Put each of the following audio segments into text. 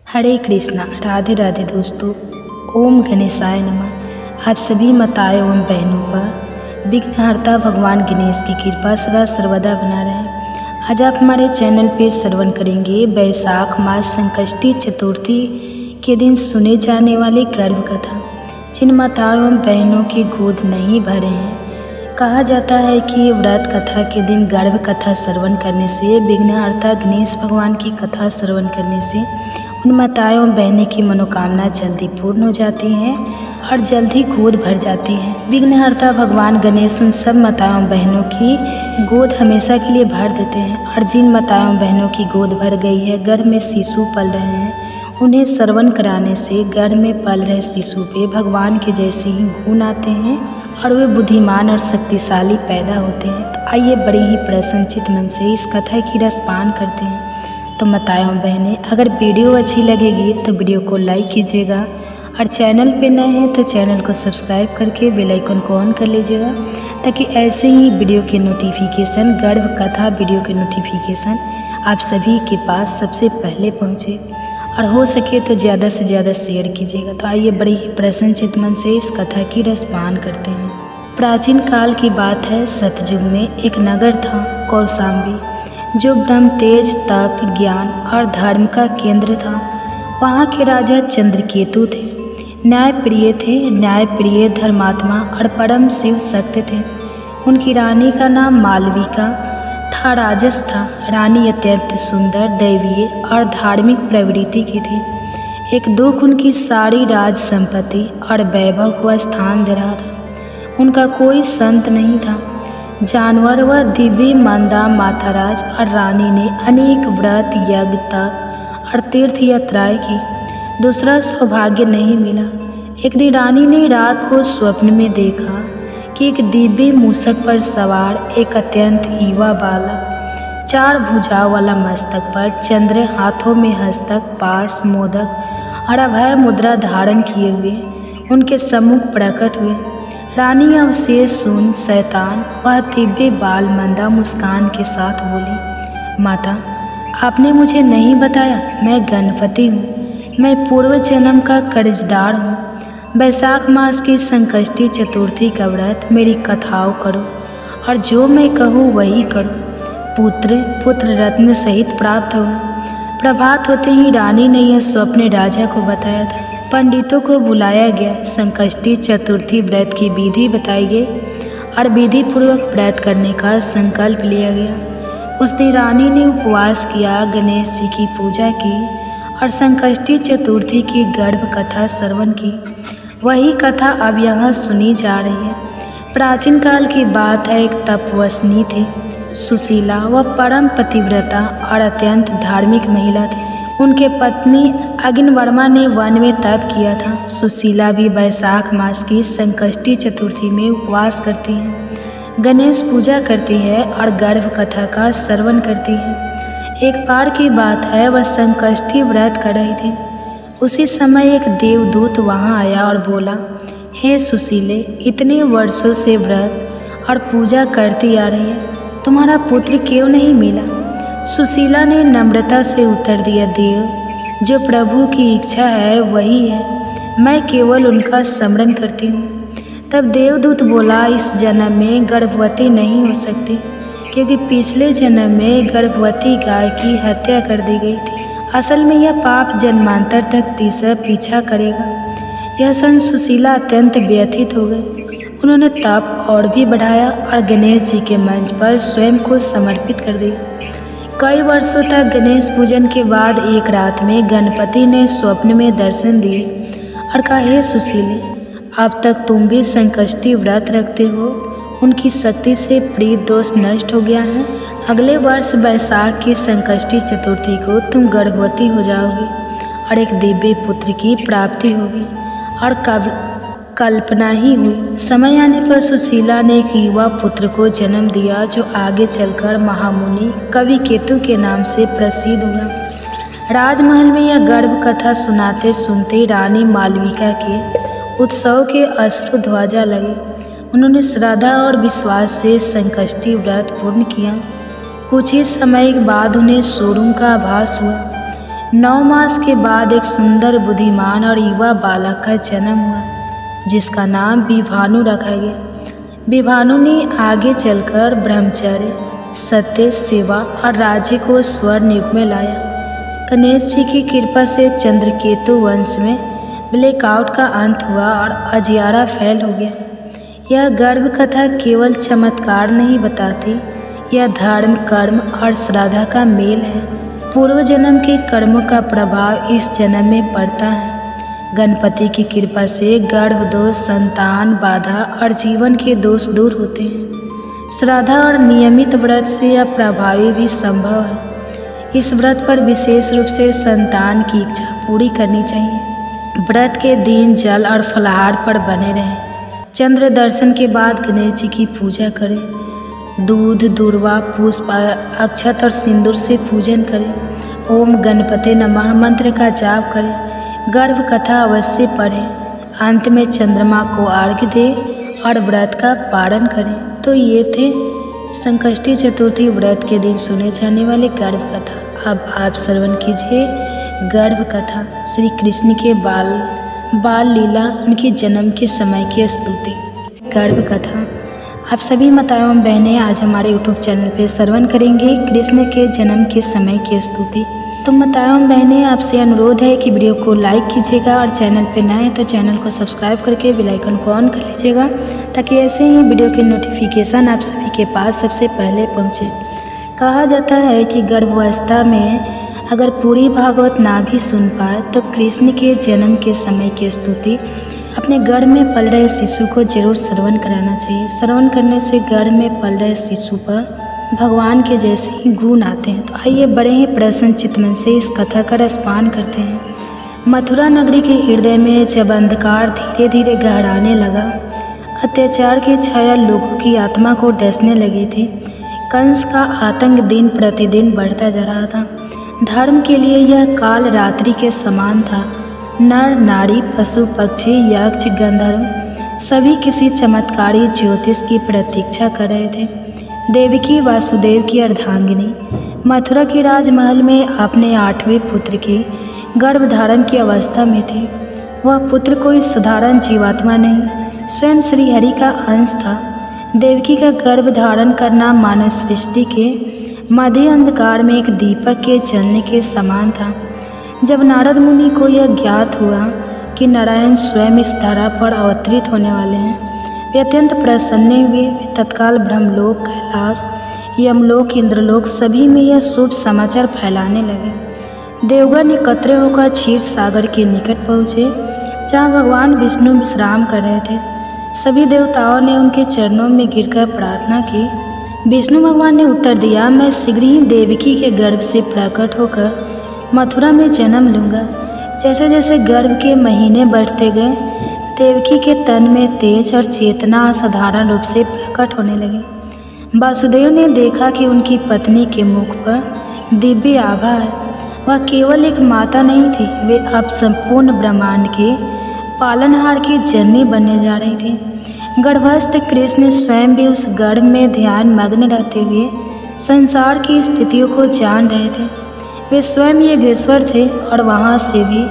हरे कृष्णा, राधे राधे दोस्तों। ओम गणेशाय नमः। आप सभी माताएं एवं बहनों पर विघ्नहर्ता भगवान गणेश की कृपा सदा सर्वदा बना रहे। आज आप हमारे चैनल पे श्रवण करेंगे वैशाख मास संकष्टी चतुर्थी के दिन सुने जाने वाली गर्भ कथा। जिन माताओं एवं बहनों की गोद नहीं भरे हैं, कहा जाता है कि व्रत कथा के दिन गर्भ कथा श्रवण करने से, विघ्नहर्ता गणेश भगवान की कथा श्रवण करने से उन माताओं बहनें की मनोकामना जल्दी पूर्ण हो जाती हैं और जल्दी गोद भर जाती है। विघ्नहर्ता भगवान गणेश उन सब माताओं बहनों की गोद हमेशा के लिए भर देते हैं। और जिन माताओं बहनों की गोद भर गई है, गर्भ में शिशु पल रहे हैं, उन्हें श्रवण कराने से गर्भ में पल रहे शिशु पे भगवान के जैसे ही गुण आते हैं और वे बुद्धिमान और शक्तिशाली पैदा होते हैं। तो आइए बड़े ही प्रसन्नचित मन से इस कथा की रसपान करते हैं। तो माताओं बहनें, अगर वीडियो अच्छी लगेगी तो वीडियो को लाइक कीजिएगा और चैनल पे नए हैं तो चैनल को सब्सक्राइब करके बेल आइकन को ऑन कर लीजिएगा, ताकि ऐसे ही वीडियो के नोटिफिकेशन, गर्भ कथा वीडियो के नोटिफिकेशन आप सभी के पास सबसे पहले पहुँचे। और हो सके तो ज़्यादा से ज़्यादा शेयर कीजिएगा। तो आइए बड़ी ही प्रसन्नचित मन से इस कथा की रसपान करते हैं। प्राचीन काल की बात है। सतयुग में एक नगर था कौशाम्बी, जो ब्रह्म तेज, तप, ज्ञान और धर्म का केंद्र था। वहाँ के राजा चंद्रकेतु थे। न्यायप्रिय थे, न्यायप्रिय, धर्मात्मा और परम शिव शक्त थे। उनकी रानी का नाम मालविका था, राजस था। रानी अत्यंत सुंदर, दैवीय और धार्मिक प्रवृत्ति की थी। एक दुख उनकी सारी राज संपत्ति और वैभव को स्थान दे रहा था। उनका कोई संत नहीं था। जानवर व दिव्य मंदा माताराज और रानी ने अनेक व्रत, यज्ञ, तप और तीर्थ यात्राएं की। दूसरा सौभाग्य नहीं मिला। एक दिन रानी ने रात को स्वप्न में देखा कि एक दिव्य मूषक पर सवार एक अत्यंत युवा बालक, 4 भुजाओं वाला मस्तक पर चंद्र, हाथों में हस्तक, पास मोदक और अभय मुद्रा धारण किए हुए उनके सम्मुख प्रकट हुए। रानी अवशेष सुन शैतान वह दिव्य बाल मंदा मुस्कान के साथ बोली, माता, आपने मुझे नहीं बताया, मैं गणपति हूँ। मैं पूर्व जन्म का कर्जदार हूँ। वैशाख मास की संकष्टी चतुर्थी का व्रत मेरी कथाओं करो और जो मैं कहूँ वही करो। पुत्र रत्न सहित प्राप्त होगा। प्रभात होते ही रानी ने यह स्वप्न राजा को बताया था। पंडितों को बुलाया गया। संकष्टी चतुर्थी व्रत की विधि बताई गई और विधि पूर्वक व्रत करने का संकल्प लिया गया। उस दिन रानी ने उपवास किया, गणेश जी की पूजा की और संकष्टी चतुर्थी की गर्भ कथा श्रवण की। वही कथा अब यहाँ सुनी जा रही है। प्राचीन काल की बात है। एक तपस्विनी थी, सुशीला व परम पतिव्रता और अत्यंत धार्मिक महिला थी। उनके पत्नी अग्निवर्मा ने वन में तप किया था। सुशीला भी वैशाख मास की संकष्टी चतुर्थी में उपवास करती है, गणेश पूजा करती है और गर्भ कथा का श्रवण करती है। एक बार की बात है, वह संकष्टी व्रत कर रही थी। उसी समय एक देवदूत वहां आया और बोला, हे सुशीले, इतने वर्षों से व्रत और पूजा करती आ रही है, तुम्हारा पुत्र क्यों नहीं मिला? सुशीला ने नम्रता से उत्तर दिया, देव, जो प्रभु की इच्छा है वही है, मैं केवल उनका स्मरण करती हूँ। तब देवदूत बोला, इस जन्म में गर्भवती नहीं हो सकती, क्योंकि पिछले जन्म में गर्भवती गाय की हत्या कर दी गई थी। असल में यह पाप जन्मांतर तक तीसरा पीछा करेगा। यह सुन सुशीला अत्यंत व्यथित हो गए। उन्होंने तप और भी बढ़ाया और गणेश जी के मंच पर स्वयं को समर्पित कर दिया। कई वर्षों तक गणेश पूजन के बाद एक रात में गणपति ने स्वप्न में दर्शन दिए और कहा, हे सुशीले, अब तक तुम भी संकष्टी व्रत रखते हो। उनकी शक्ति से प्रीत दोष नष्ट हो गया है। अगले वर्ष वैशाख की संकष्टी चतुर्थी को तुम गर्भवती हो जाओगी और एक दिव्य पुत्र की प्राप्ति होगी। और कल्पना ही हुई। समय आने पर सुशीला ने एक युवा पुत्र को जन्म दिया, जो आगे चलकर महामुनि कवि केतु के नाम से प्रसिद्ध हुआ। राजमहल में यह गर्भ कथा सुनाते सुनते रानी मालविका के उत्सव के अश्रु ध्वजा लगे। उन्होंने श्रद्धा और विश्वास से संकष्टी व्रत पूर्ण किया। कुछ ही समय के बाद उन्हें शोरूम का आभास हुआ। 9 मास के बाद एक सुंदर, बुद्धिमान और युवा बालक का जन्म हुआ, जिसका नाम विभानु रखा गया। विभानु ने आगे चलकर ब्रह्मचर्य, सत्य, सेवा और राज्य को स्वर्ण युग में लाया। गणेश जी की कृपा से चंद्रकेतु वंश में ब्लैकआउट का अंत हुआ और अजियारा फैल हो गया। यह गर्भ कथा केवल चमत्कार नहीं बताती, यह धर्म, कर्म और श्रद्धा का मेल है। पूर्व जन्म के कर्मों का प्रभाव इस जन्म में पड़ता है। गणपति की कृपा से गर्भ दोष, संतान बाधा और जीवन के दोष दूर होते हैं। श्रद्धा और नियमित व्रत से यह प्रभावी भी संभव है। इस व्रत पर विशेष रूप से संतान की इच्छा पूरी करनी चाहिए। व्रत के दिन जल और फलाहार पर बने रहें। चंद्र दर्शन के बाद गणेश जी की पूजा करें। दूध, दूर्वा, पुष्प, अक्षत और सिंदूर से पूजन करें। ओम गणपते नमः मंत्र का जाप करें। गर्भ कथा अवश्य पढ़ें। अंत में चंद्रमा को अर्घ्य दें और व्रत का पारण करें। तो ये थे संकष्टी चतुर्थी व्रत के दिन सुने जाने वाले गर्भ कथा। अब आप श्रवण कीजिए गर्भ कथा, श्री कृष्ण के बाल लीला, उनके जन्म के समय की स्तुति। गर्भ कथा आप सभी माताओं एवं बहनें आज हमारे यूट्यूब चैनल पे श्रवण करेंगे कृष्ण के जन्म के समय की स्तुति। तो माताओं एवं बहनें आपसे अनुरोध है कि वीडियो को लाइक कीजिएगा और चैनल पे नए हैं तो चैनल को सब्सक्राइब करके बेल आइकन को ऑन कर लीजिएगा, ताकि ऐसे ही वीडियो के नोटिफिकेशन आप सभी के पास सबसे पहले पहुँचे। कहा जाता है कि गर्भावस्था में अगर पूरी भागवत ना भी सुन पाए तो कृष्ण के जन्म के समय की स्तुति अपने गर्भ में पल रहे शिशु को जरूर श्रवण कराना चाहिए। श्रवण करने से गर्भ में पल रहे शिशु पर भगवान के जैसे ही गुण आते हैं। तो आइए बड़े ही प्रसन्न चित्त मन से इस कथा का रसपान करते हैं। मथुरा नगरी के हृदय में जब अंधकार धीरे धीरे गहराने लगा, अत्याचार की छाया लोगों की आत्मा को डसने लगी थी। कंस का आतंक दिन प्रतिदिन बढ़ता जा रहा था। धर्म के लिए यह काल रात्रि के समान था। नर नारी, पशु पक्षी, यक्ष, गंधर्व सभी किसी चमत्कारी ज्योतिष की प्रतीक्षा कर रहे थे। देवकी वासुदेव की अर्धांगिनी मथुरा के राजमहल में अपने 8वें पुत्र की गर्भधारण की अवस्था में थी। वह पुत्र कोई साधारण जीवात्मा नहीं, स्वयं श्रीहरि का अंश था। देवकी का गर्भधारण करना मानव सृष्टि के मध्य अंधकार में एक दीपक के जलने के समान था। जब नारद मुनि को यह ज्ञात हुआ कि नारायण स्वयं इस धरा पर अवतरित होने वाले हैं, वे अत्यंत प्रसन्न हुए। वे तत्काल ब्रह्मलोक, कैलाश, यमलोक, इंद्रलोक सभी में यह शुभ समाचार फैलाने लगे। देवगण एकत्र होकर क्षीर सागर के निकट पहुँचे, जहाँ भगवान विष्णु विश्राम कर रहे थे। सभी देवताओं ने उनके चरणों में गिरकर प्रार्थना की। विष्णु भगवान ने उत्तर दिया, मैं शीघ्र ही देवकी के गर्भ से प्रकट होकर मथुरा में जन्म लूँगा। जैसे जैसे गर्भ के महीने बढ़ते गए, देवकी के तन में तेज और चेतना असाधारण रूप से प्रकट होने लगी। वासुदेव ने देखा कि उनकी पत्नी के मुख पर दिव्य आभा है। वह केवल एक माता नहीं थी, वे अब संपूर्ण ब्रह्मांड के पालनहार की जननी बनने जा रही थी। गर्भस्थ कृष्ण स्वयं भी उस गर्भ में ध्यान मग्न रहते हुए संसार की स्थितियों को जान रहे थे। वे स्वयं योगेश्वर थे और वहाँ से भी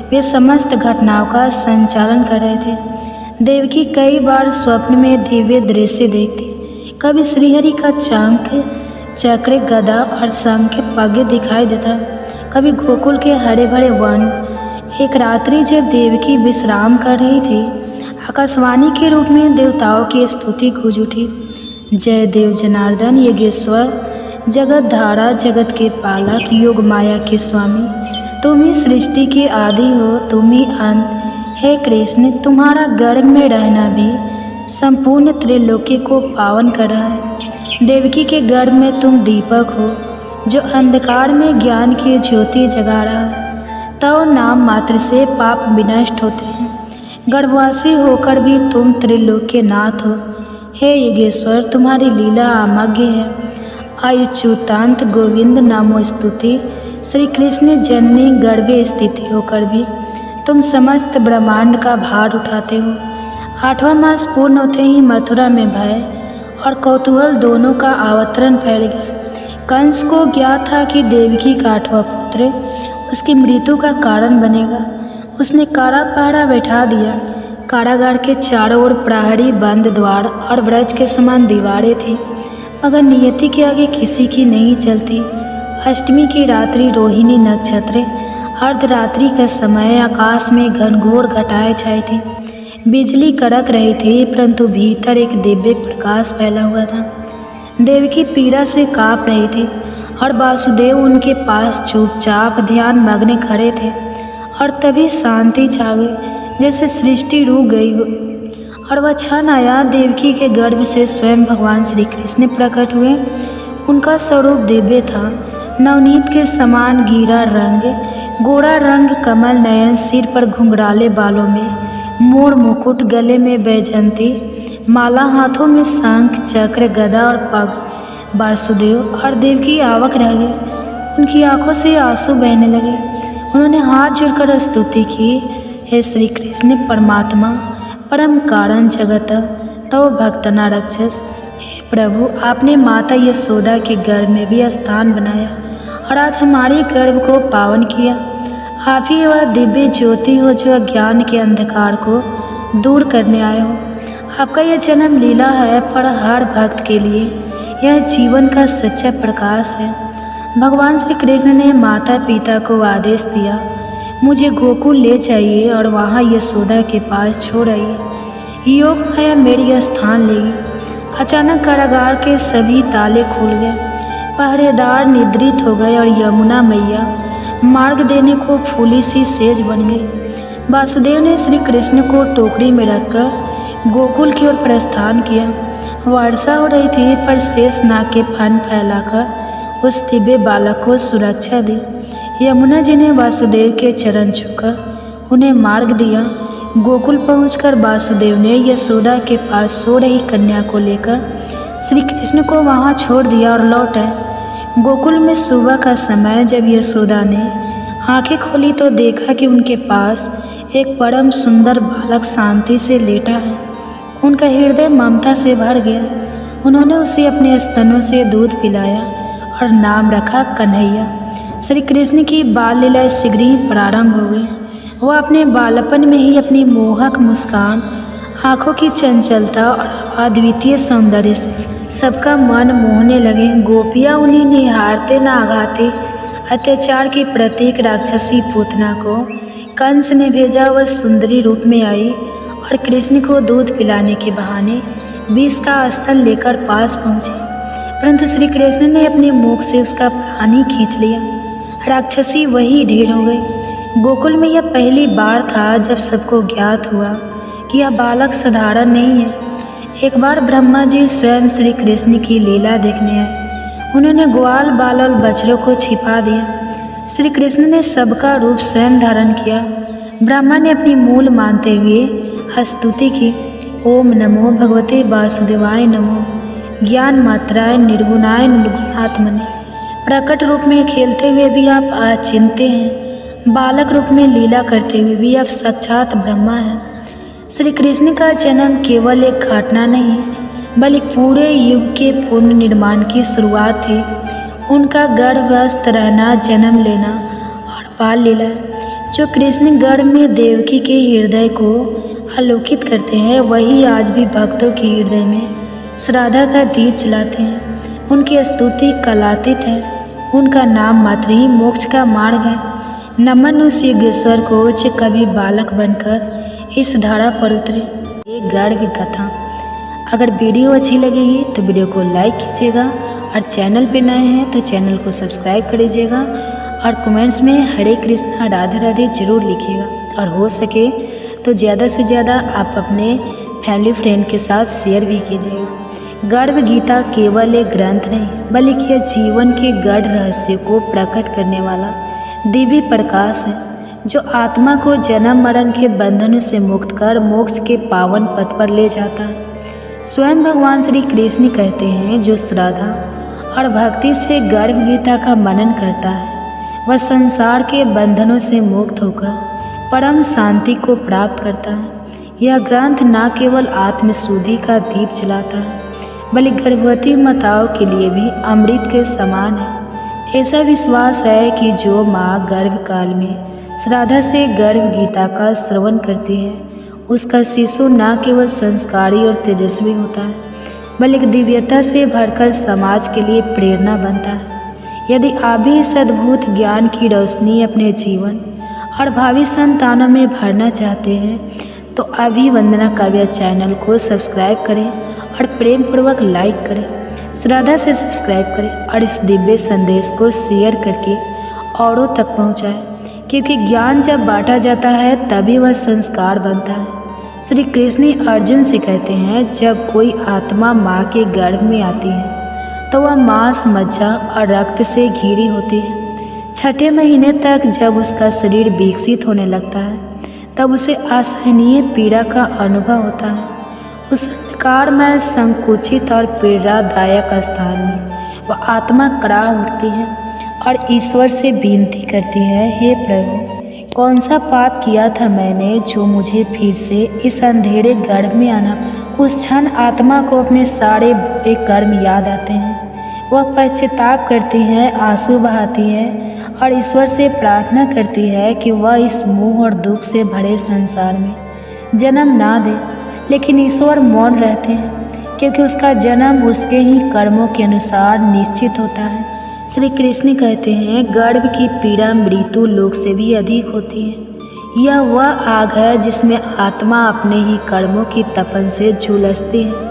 वे समस्त घटनाओं का संचालन कर रहे थे। देवकी कई बार स्वप्न में दिव्य दृश्य देखती। कभी श्रीहरि का शंख, चक्र, गदा और शंख पग दिखाई देता, कभी गोकुल के हरे भरे वन। एक रात्रि जब देवकी विश्राम कर रही थी, आकाशवाणी के रूप में देवताओं की स्तुति गूंज उठी। जय देव जनार्दन, योगेश्वर, जगत धारा, जगत के पालक, योग माया के स्वामी, तुम ही सृष्टि के आदि हो, तुम ही अंत। हे कृष्ण, तुम्हारा गर्भ में रहना भी संपूर्ण त्रिलोकी को पावन कर रहा है। देवकी के गर्भ में तुम दीपक हो, जो अंधकार में ज्ञान की ज्योति जगा रहा है। तव नाम मात्र से पाप विनष्ट होते हैं। गर्भवासी होकर भी तुम त्रिलोक के नाथ हो। हे योगेश्वर, तुम्हारी लीला अमग्य है। अच्युतांत गोविंद नामो स्तुति। श्री कृष्ण जननी गर्भे स्थिति होकर भी तुम समस्त ब्रह्मांड का भार उठाते हो। 8वां मास पूर्ण होते ही मथुरा में भय और कौतूहल दोनों का अवतरण फैल गया। कंस को ज्ञात था कि देवकी का 8वां पुत्र उसकी मृत्यु का कारण बनेगा। उसने कारा पहरा बैठा दिया। कारागार के चारों ओर प्रहरी, बंद द्वार और ब्रज के समान दीवारें थी, मगर नियति के आगे किसी की नहीं चलती। अष्टमी की रात्रि, रोहिणी नक्षत्र, अर्धरात्रि का समय, आकाश में घनघोर घटाएं छाई थी। बिजली कड़क रही थी, परंतु भीतर एक दिव्य प्रकाश फैला हुआ था। देवकी पीड़ा से काँप रही थी और वासुदेव उनके पास चुपचाप ध्यान मग्न खड़े थे। और तभी शांति छा गई, जैसे सृष्टि रुक गई हो। और वह क्षण आया, देवकी के गर्भ से स्वयं भगवान श्री कृष्ण प्रकट हुए। उनका स्वरूप दिव्य था, नवनीत के समान गीरा रंग, गोरा रंग, कमल नयन, सिर पर घुंघराले बालों में मोर मुकुट, गले में बैजंती माला, हाथों में शंख चक्र गदा और पग। वासुदेव और देवकी आवक रह गए। उनकी आंखों से आंसू बहने लगे। उन्होंने हाथ जोड़कर स्तुति की, हे श्री कृष्ण परमात्मा, परम कारण जगत, तव भक्तना रक्षस। हे प्रभु, आपने माता यशोदा के गर्भ में भी स्थान बनाया और आज हमारे गर्भ को पावन किया। आप ही वह दिव्य ज्योति हो जो अज्ञान के अंधकार को दूर करने आए हो। आपका यह जन्म लीला है, पर हर भक्त के लिए यह जीवन का सच्चा प्रकाश है। भगवान श्री कृष्ण ने माता पिता को आदेश दिया, मुझे गोकुल ले जाइए और वहाँ यशोदा के पास छोड़ आइए। योग माया मेरी स्थान लेगी। अचानक कारागार के सभी ताले खुल गए, पहरेदार निद्रित हो गए और यमुना मैया मार्ग देने को फूली सी सेज बन गई। वासुदेव ने श्री कृष्ण को टोकरी में रखकर गोकुल की ओर प्रस्थान किया। वर्षा हो रही थी, पर शेष नाग के फन फैलाकर उस दिव्य बालक को सुरक्षा दी। यमुना जी ने वासुदेव के चरण छूकर उन्हें मार्ग दिया। गोकुल पहुंचकर वासुदेव ने यशोदा के पास सो रही कन्या को लेकर श्री कृष्ण को वहां छोड़ दिया और लौट आए। गोकुल में सुबह का समय, जब यशोदा ने आंखें खोली तो देखा कि उनके पास एक परम सुंदर बालक शांति से लेटा है। उनका हृदय ममता से भर गया। उन्होंने उसे अपने स्तनों से दूध पिलाया और नाम रखा कन्हैया। श्री कृष्ण की बाल लीला शीघ्र ही प्रारंभ हो गई। वह अपने बालपन में ही अपनी मोहक मुस्कान, आँखों की चंचलता और अद्वितीय सौंदर्य से सबका मन मोहने लगे। गोपियाँ उन्हें निहारते न आघाते। अत्याचार की प्रतीक राक्षसी पूतना को कंस ने भेजा। वह सुंदरी रूप में आई और कृष्ण को दूध पिलाने के बहाने विष का स्थल लेकर पास पहुँची, परंतु श्री कृष्ण ने अपने मुख से उसका प्राण ही खींच लिया। राक्षसी वही ढेर हो गई। गोकुल में यह पहली बार था जब सबको ज्ञात हुआ कि यह बालक साधारण नहीं है। एक बार ब्रह्मा जी स्वयं श्री कृष्ण की लीला देखने आए। उन्होंने ग्वाल बाल और बछड़ों को छिपा दिया। श्री कृष्ण ने सबका रूप स्वयं धारण किया। ब्रह्मा ने अपनी मूल मानते हुए स्तुति की, ओम नमो भगवते वासुदेवाय नमो। ज्ञान मात्राय निर्गुणाय निर्गुणात्मने। प्रकट रूप में खेलते हुए भी आप अचिंत्य हैं, बालक रूप में लीला करते हुए भी आप साक्षात ब्रह्मा हैं। श्री कृष्ण का जन्म केवल एक घटना नहीं, बल्कि पूरे युग के पूर्ण निर्माण की शुरुआत थी। उनका गर्भस्थ रहना, जन्म लेना और बाल लीला, जो कृष्ण गर्भ में देवकी के हृदय को आलोकित करते हैं, वही आज भी भक्तों के हृदय में श्रद्धा का दीप जलाते हैं। उनकी स्तुति कलातीत है। उनका नाम मात्र ही मोक्ष का मार्ग है। नमन उस योगेश्वर को जो कभी बालक बनकर इस धारा पर उतरे। ये गर्भ कथा। अगर वीडियो अच्छी लगेगी तो वीडियो को लाइक कीजिएगा और चैनल पे नए हैं तो चैनल को सब्सक्राइब कर लीजिएगा और कमेंट्स में हरे कृष्णा राधे राधे जरूर लिखिएगा। और हो सके तो ज़्यादा से ज़्यादा आप अपने फैमिली फ्रेंड के साथ शेयर भी कीजिएगा। गर्भ गीता केवल एक ग्रंथ नहीं, बल्कि यह जीवन के गढ़ रहस्य को प्रकट करने वाला दिव्य प्रकाश है, जो आत्मा को जन्म मरण के बंधनों से मुक्त कर मोक्ष के पावन पथ पर ले जाता है। स्वयं भगवान श्री कृष्ण कहते हैं, जो श्रद्धा और भक्ति से गर्भ गीता का मनन करता है, वह संसार के बंधनों से मुक्त होकर परम शांति को प्राप्त करता है। यह ग्रंथ न केवल आत्मशुद्धि का दीप जलाता है, बल्कि गर्भवती माताओं के लिए भी अमृत के समान है। ऐसा विश्वास है कि जो माँ गर्भकाल में श्राद्ध से गर्भ गीता का श्रवण करती है, उसका शिशु न केवल संस्कारी और तेजस्वी होता है, बल्कि दिव्यता से भरकर समाज के लिए प्रेरणा बनता है। यदि आप भी इस अद्भुत ज्ञान की रोशनी अपने जीवन और भावी संतानों में भरना चाहते हैं, तो अभी वंदना काव्या चैनल को सब्सक्राइब करें और प्रेम पूर्वक लाइक करें, श्रद्धा से सब्सक्राइब करें और इस दिव्य संदेश को शेयर करके औरों तक पहुंचाएं, क्योंकि ज्ञान जब बांटा जाता है तभी वह संस्कार बनता है। श्री कृष्ण अर्जुन से कहते हैं, जब कोई आत्मा माँ के गर्भ में आती है तो वह मांस, मज्जा और रक्त से घिरी होती है। छठे महीने तक जब उसका शरीर विकसित होने लगता है, तब उसे असहनीय पीड़ा का अनुभव होता है। उस अंधकारमय, संकुचित और पीड़ादायक स्थान में वह आत्मा कड़ा उठती है और ईश्वर से विनती करती है, हे प्रभु, कौन सा पाप किया था मैंने जो मुझे फिर से इस अंधेरे गर्भ में आना। उस क्षण आत्मा को अपने सारे बुरे कर्म याद आते हैं। वह पश्चाताप करती है, आंसू बहाती है और ईश्वर से प्रार्थना करती है कि वह इस मोह और दुख से भरे संसार में जन्म ना दे। लेकिन ईश्वर मौन रहते हैं, क्योंकि उसका जन्म उसके ही कर्मों के अनुसार निश्चित होता है। श्री कृष्ण कहते हैं, गर्भ की पीड़ा मृत्यु लोक से भी अधिक होती है। यह वह आग है जिसमें आत्मा अपने ही कर्मों की तपन से झुलसती है।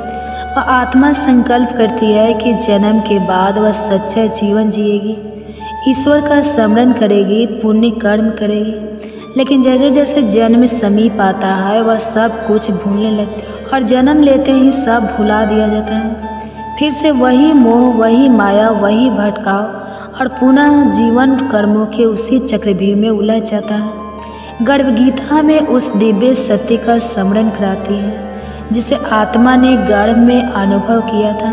वह आत्मा संकल्प करती है कि जन्म के बाद वह सच्चा जीवन जिएगी, ईश्वर का स्मरण करेगी, पुण्य कर्म करेगी। लेकिन जैसे जैसे जन्म समीप आता है, वह सब कुछ भूलने लगती है और जन्म लेते ही सब भुला दिया जाता है। फिर से वही मोह, वही माया, वही भटकाव और पुनः जीवन कर्मों के उसी चक्रव्यूह में उलझ जाता है। गर्भगीता में उस दिव्य सत्य का स्मरण कराती है जिसे आत्मा ने गर्भ में अनुभव किया था,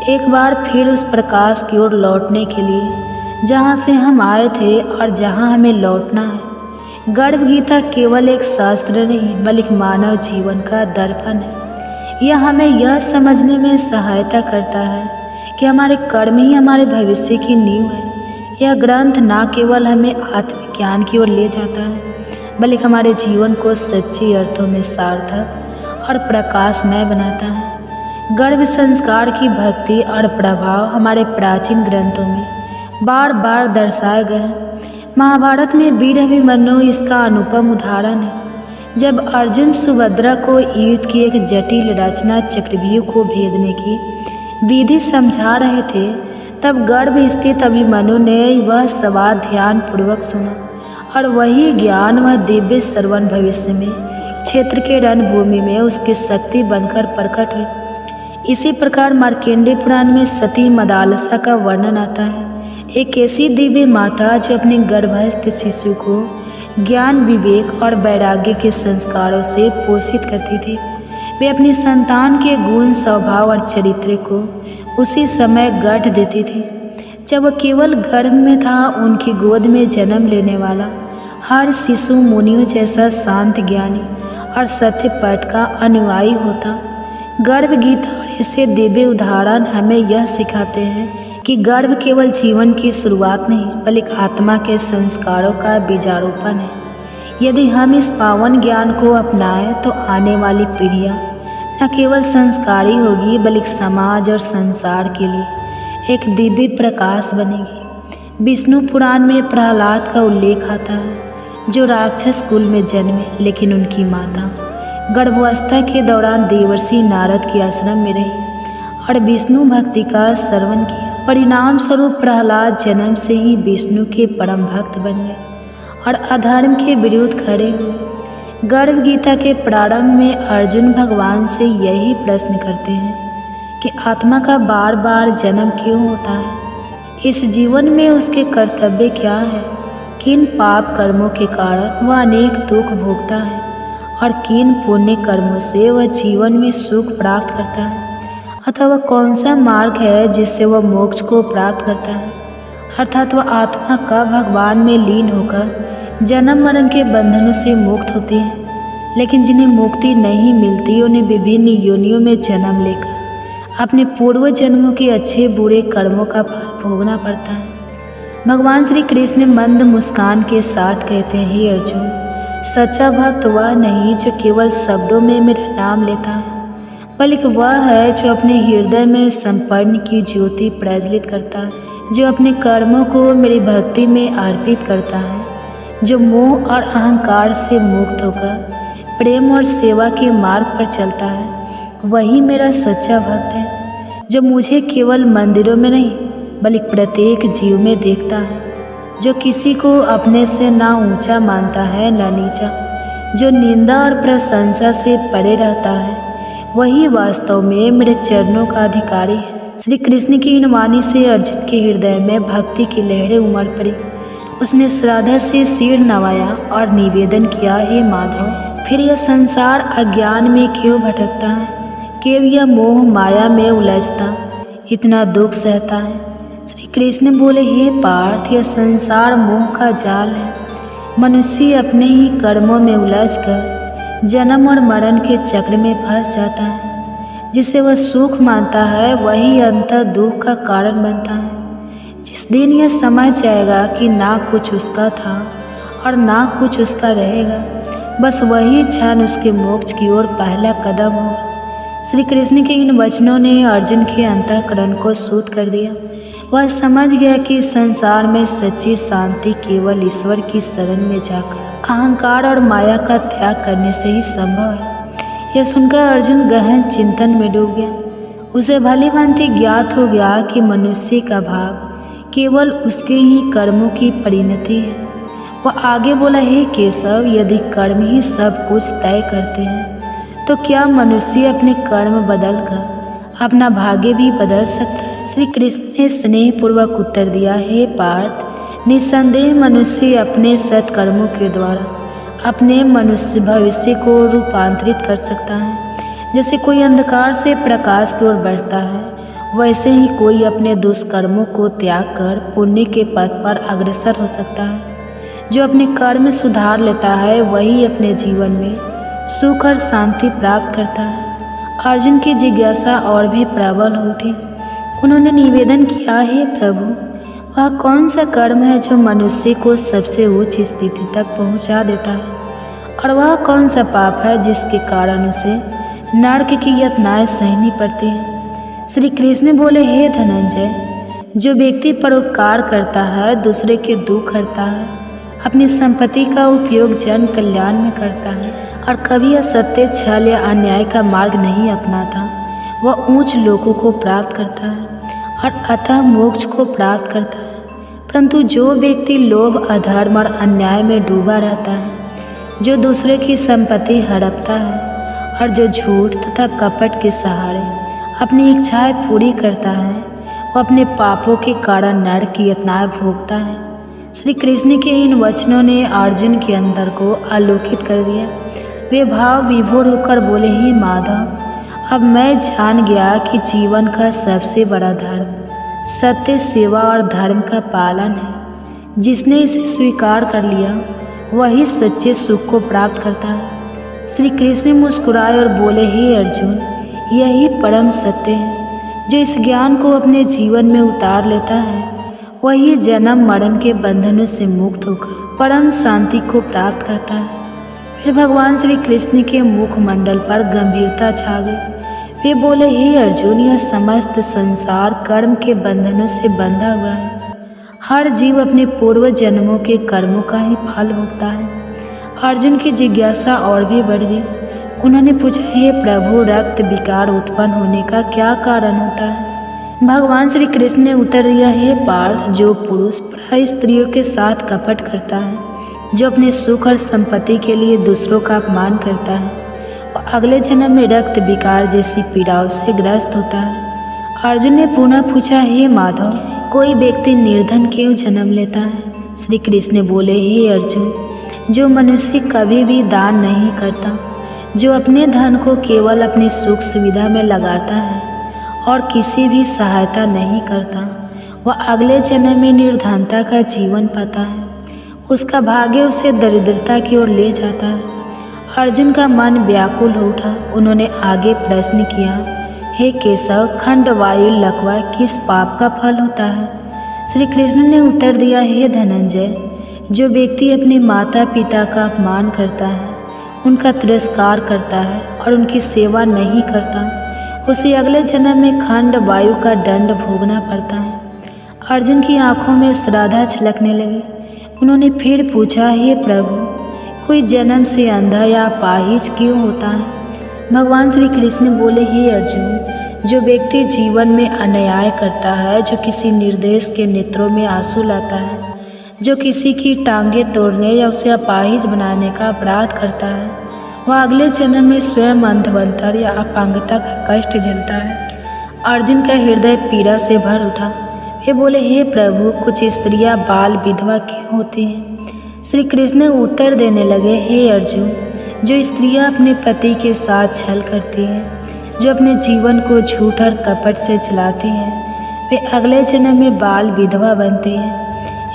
एक बार फिर उस प्रकाश की ओर लौटने के लिए जहाँ से हम आए थे और जहाँ हमें लौटना है। गर्भगीता केवल एक शास्त्र नहीं, बल्कि मानव जीवन का दर्पण है। यह हमें यह समझने में सहायता करता है कि हमारे कर्म ही हमारे भविष्य की नींव है। यह ग्रंथ न केवल हमें आत्मज्ञान की ओर ले जाता है, बल्कि हमारे जीवन को सच्चे अर्थों में सार्थक और प्रकाशमय बनाता है। गर्भ संस्कार की भक्ति और प्रभाव हमारे प्राचीन ग्रंथों में बार बार दर्शाए गए हैं। महाभारत में वीर अभिमन्यु इसका अनुपम उदाहरण है। जब अर्जुन सुभद्रा को युद्ध की एक जटिल रचना चक्रव्यूह को भेदने की विधि समझा रहे थे, तब गर्भ स्थित अभिमन्यु ने वह सवाल ध्यान पूर्वक सुना और वही ज्ञान, वह दिव्य श्रवण भविष्य में क्षेत्र के रणभूमि में उसकी शक्ति बनकर प्रकट हुई। इसी प्रकार मार्कंडेय पुराण में सती मदालसा का वर्णन आता है। एक ऐसी दिव्य माता जो अपने गर्भस्थ शिशु को ज्ञान, विवेक और वैराग्य के संस्कारों से पोषित करती थी। वे अपनी संतान के गुण, स्वभाव और चरित्र को उसी समय गढ़ देती थी जब वह केवल गर्भ में था। उनकी गोद में जन्म लेने वाला हर शिशु मुनियों जैसा शांत, ज्ञानी और सत्य पाठ का अनुयायी होता। गर्भगीता और ऐसे दिव्य उदाहरण हमें यह सिखाते हैं कि गर्भ केवल जीवन की शुरुआत नहीं, बल्कि आत्मा के संस्कारों का बीजारोपण है। यदि हम इस पावन ज्ञान को अपनाएं तो आने वाली पीढ़ियां न केवल संस्कारी होगी, बल्कि समाज और संसार के लिए एक दिव्य प्रकाश बनेगी। विष्णु पुराण में प्रहलाद का उल्लेख आता है, जो राक्षस कुल में जन्मे, लेकिन उनकी माता गर्भावस्था के दौरान देवर्षि नारद के आश्रम में रही और विष्णु भक्ति का श्रवण किया। परिणाम स्वरूप प्रहलाद जन्म से ही विष्णु के परम भक्त बन गए और अधर्म के विरुद्ध खड़े हुए। गर्भगीता के प्रारंभ में अर्जुन भगवान से यही प्रश्न करते हैं कि आत्मा का बार बार जन्म क्यों होता है, इस जीवन में उसके कर्तव्य क्या है, किन पाप कर्मों के कारण वह अनेक दुख भोगता है और किन पुण्य कर्मों से वह जीवन में सुख प्राप्त करता है, अथवा कौन सा मार्ग है जिससे वह मोक्ष को प्राप्त करता है। अर्थात वह आत्मा कब भगवान में लीन होकर जन्म मरण के बंधनों से मुक्त होती है। लेकिन जिन्हें मुक्ति नहीं मिलती, उन्हें विभिन्न योनियों में जन्म लेकर अपने पूर्व जन्मों के अच्छे बुरे कर्मों का फल भोगना पड़ता है। भगवान श्री कृष्ण मंद मुस्कान के साथ कहते हैं, हे अर्जुन, सच्चा भक्त वह नहीं जो केवल शब्दों में मेरा नाम लेता है, बल्कि वह है जो अपने हृदय में संपन्न की ज्योति प्रज्वलित करता है, जो अपने कर्मों को मेरी भक्ति में अर्पित करता है, जो मोह और अहंकार से मुक्त होकर प्रेम और सेवा के मार्ग पर चलता है। वही मेरा सच्चा भक्त है, जो मुझे केवल मंदिरों में नहीं बल्कि प्रत्येक जीव में देखता है, जो किसी को अपने से ना ऊंचा मानता है ना नीचा, जो निंदा और प्रशंसा से परे रहता है। वही वास्तव में मेरे चरणों का अधिकारी है। श्री कृष्ण की इन वाणी से अर्जुन के हृदय में भक्ति की लहरें उमड़ पड़ी। उसने श्रद्धा से सिर नवाया और निवेदन किया, हे माधव, फिर यह संसार अज्ञान में क्यों भटकता है, क्यों यह मोह माया में उलझता इतना दुख सहता है। श्री कृष्ण बोले, हे पार्थ, यह संसार मोह का जाल है। मनुष्य अपने ही कर्मों में उलझकर जन्म और मरण के चक्र में फंस जाता है। जिसे वह सुख मानता है वही अंतर दुख का कारण बनता है। जिस दिन यह समझ जाएगा कि ना कुछ उसका था और ना कुछ उसका रहेगा, बस वही क्षण उसके मोक्ष की ओर पहला कदम होगा। श्री कृष्ण के इन वचनों ने अर्जुन के अंतःकरण को शुद्ध कर दिया। वह समझ गया कि संसार में सच्ची शांति केवल ईश्वर की शरण में जाकर अहंकार और माया का त्याग करने से ही संभव है। यह सुनकर अर्जुन गहन चिंतन में डूब गया। उसे भली भांति ज्ञात हो गया कि मनुष्य का भाग केवल उसके ही कर्मों की परिणति है। वह आगे बोला, हे केशव, यदि कर्म ही सब कुछ तय करते हैं तो क्या मनुष्य अपने कर्म बदलकर अपना भाग्य भी बदल सकता है। श्री कृष्ण ने स्नेहपूर्वक उत्तर दिया, हे पार्थ, निसंदेह मनुष्य अपने सत्कर्मों के द्वारा अपने मनुष्य भविष्य को रूपांतरित कर सकता है। जैसे कोई अंधकार से प्रकाश की ओर बढ़ता है, वैसे ही कोई अपने दुष्कर्मों को त्याग कर पुण्य के पथ पर अग्रसर हो सकता है। जो अपने कर्म सुधार लेता है वही अपने जीवन में सुख और शांति प्राप्त करता है। अर्जुन की जिज्ञासा और भी प्रबल हो उठी। उन्होंने निवेदन किया, हे प्रभु, वह कौन सा कर्म है जो मनुष्य को सबसे उच्च स्थिति तक पहुंचा देता है, और वह कौन सा पाप है जिसके कारण उसे नरक की यातनाएं सहनी पड़ती हैं। श्री कृष्ण बोले, हे धनंजय, जो व्यक्ति परोपकार करता है, दूसरे के दुख हरता है, अपनी संपत्ति का उपयोग जन कल्याण में करता है और कभी असत्य, छल या अन्याय का मार्ग नहीं अपनाता, वह ऊंच लोकों को प्राप्त करता है और अतः मोक्ष को प्राप्त करता है। परंतु जो व्यक्ति लोभ, अधर्म और अन्याय में डूबा रहता है, जो दूसरे की संपत्ति हड़पता है और जो झूठ तथा कपट के सहारे अपनी इच्छाएं पूरी करता है, वो अपने पापों के कारण नरक की यातनाएं भोगता है। श्री कृष्ण के इन वचनों ने अर्जुन के अंदर को आलोकित कर दिया। वे भाव विभोर होकर बोले, हे माधव, अब मैं जान गया कि जीवन का सबसे बड़ा धर्म सत्य, सेवा और धर्म का पालन है। जिसने इसे स्वीकार कर लिया वही सच्चे सुख को प्राप्त करता है। श्री कृष्ण मुस्कुराए और बोले, हे अर्जुन, यही परम सत्य है। जो इस ज्ञान को अपने जीवन में उतार लेता है वही जन्म मरण के बंधनों से मुक्त होकर परम शांति को प्राप्त करता है। फिर भगवान श्री कृष्ण के मुखमंडल पर गंभीरता छा गई। वे बोले, हे अर्जुन, यह समस्त संसार कर्म के बंधनों से बंधा हुआ है। हर जीव अपने पूर्व जन्मों के कर्मों का ही फल भोगता है। अर्जुन की जिज्ञासा और भी बढ़ गई। उन्होंने पूछा, हे प्रभु, रक्त विकार उत्पन्न होने का क्या कारण होता है। भगवान श्री कृष्ण ने उत्तर दिया, हे पार्थ, जो पुरुष प्राय स्त्रियों के साथ कपट करता है, जो अपने सुख और संपत्ति के लिए दूसरों का अपमान करता है, और अगले जन्म में रक्त विकार जैसी पीड़ाओं से ग्रस्त होता है। अर्जुन ने पुनः पूछा, हे माधव, कोई व्यक्ति निर्धन क्यों जन्म लेता है। श्री कृष्ण बोले, हे अर्जुन, जो मनुष्य कभी भी दान नहीं करता, जो अपने धन को केवल अपनी सुख सुविधा में लगाता है और किसी भी सहायता नहीं करता, वह अगले जन्म में निर्धनता का जीवन पाता है। उसका भाग्य उसे दरिद्रता की ओर ले जाता है। अर्जुन का मन व्याकुल हो उठा। उन्होंने आगे प्रश्न किया, हे केशव, खंड वायु लकवा किस पाप का फल होता है? श्री कृष्ण ने उत्तर दिया, हे धनंजय, जो व्यक्ति अपने माता पिता का अपमान करता है, उनका तिरस्कार करता है और उनकी सेवा नहीं करता, उसे अगले जन्म में खंड वायु का दंड भोगना पड़ता है। अर्जुन की आंखों में श्रद्धा छलकने लगी। उन्होंने फिर पूछा, हे प्रभु, कोई जन्म से अंधा या अपाहिज क्यों होता है? भगवान श्री कृष्ण बोले, हे अर्जुन, जो व्यक्ति जीवन में अन्याय करता है, जो किसी निर्देश के नेत्रों में आंसू लाता है, जो किसी की टांगें तोड़ने या उसे अपाहिज बनाने का अपराध करता है, वह अगले जन्म में स्वयं अंधवंतर या अपांगता का कष्ट झेलता है। अर्जुन का हृदय पीड़ा से भर उठा। वे बोले, हे प्रभु, कुछ स्त्रियां बाल विधवा क्यों होती हैं? श्री कृष्ण उत्तर देने लगे, हे अर्जुन, जो स्त्रियां अपने पति के साथ छल करती हैं, जो अपने जीवन को झूठ और कपट से चलाती हैं, वे अगले जन्म में बाल विधवा बनती हैं।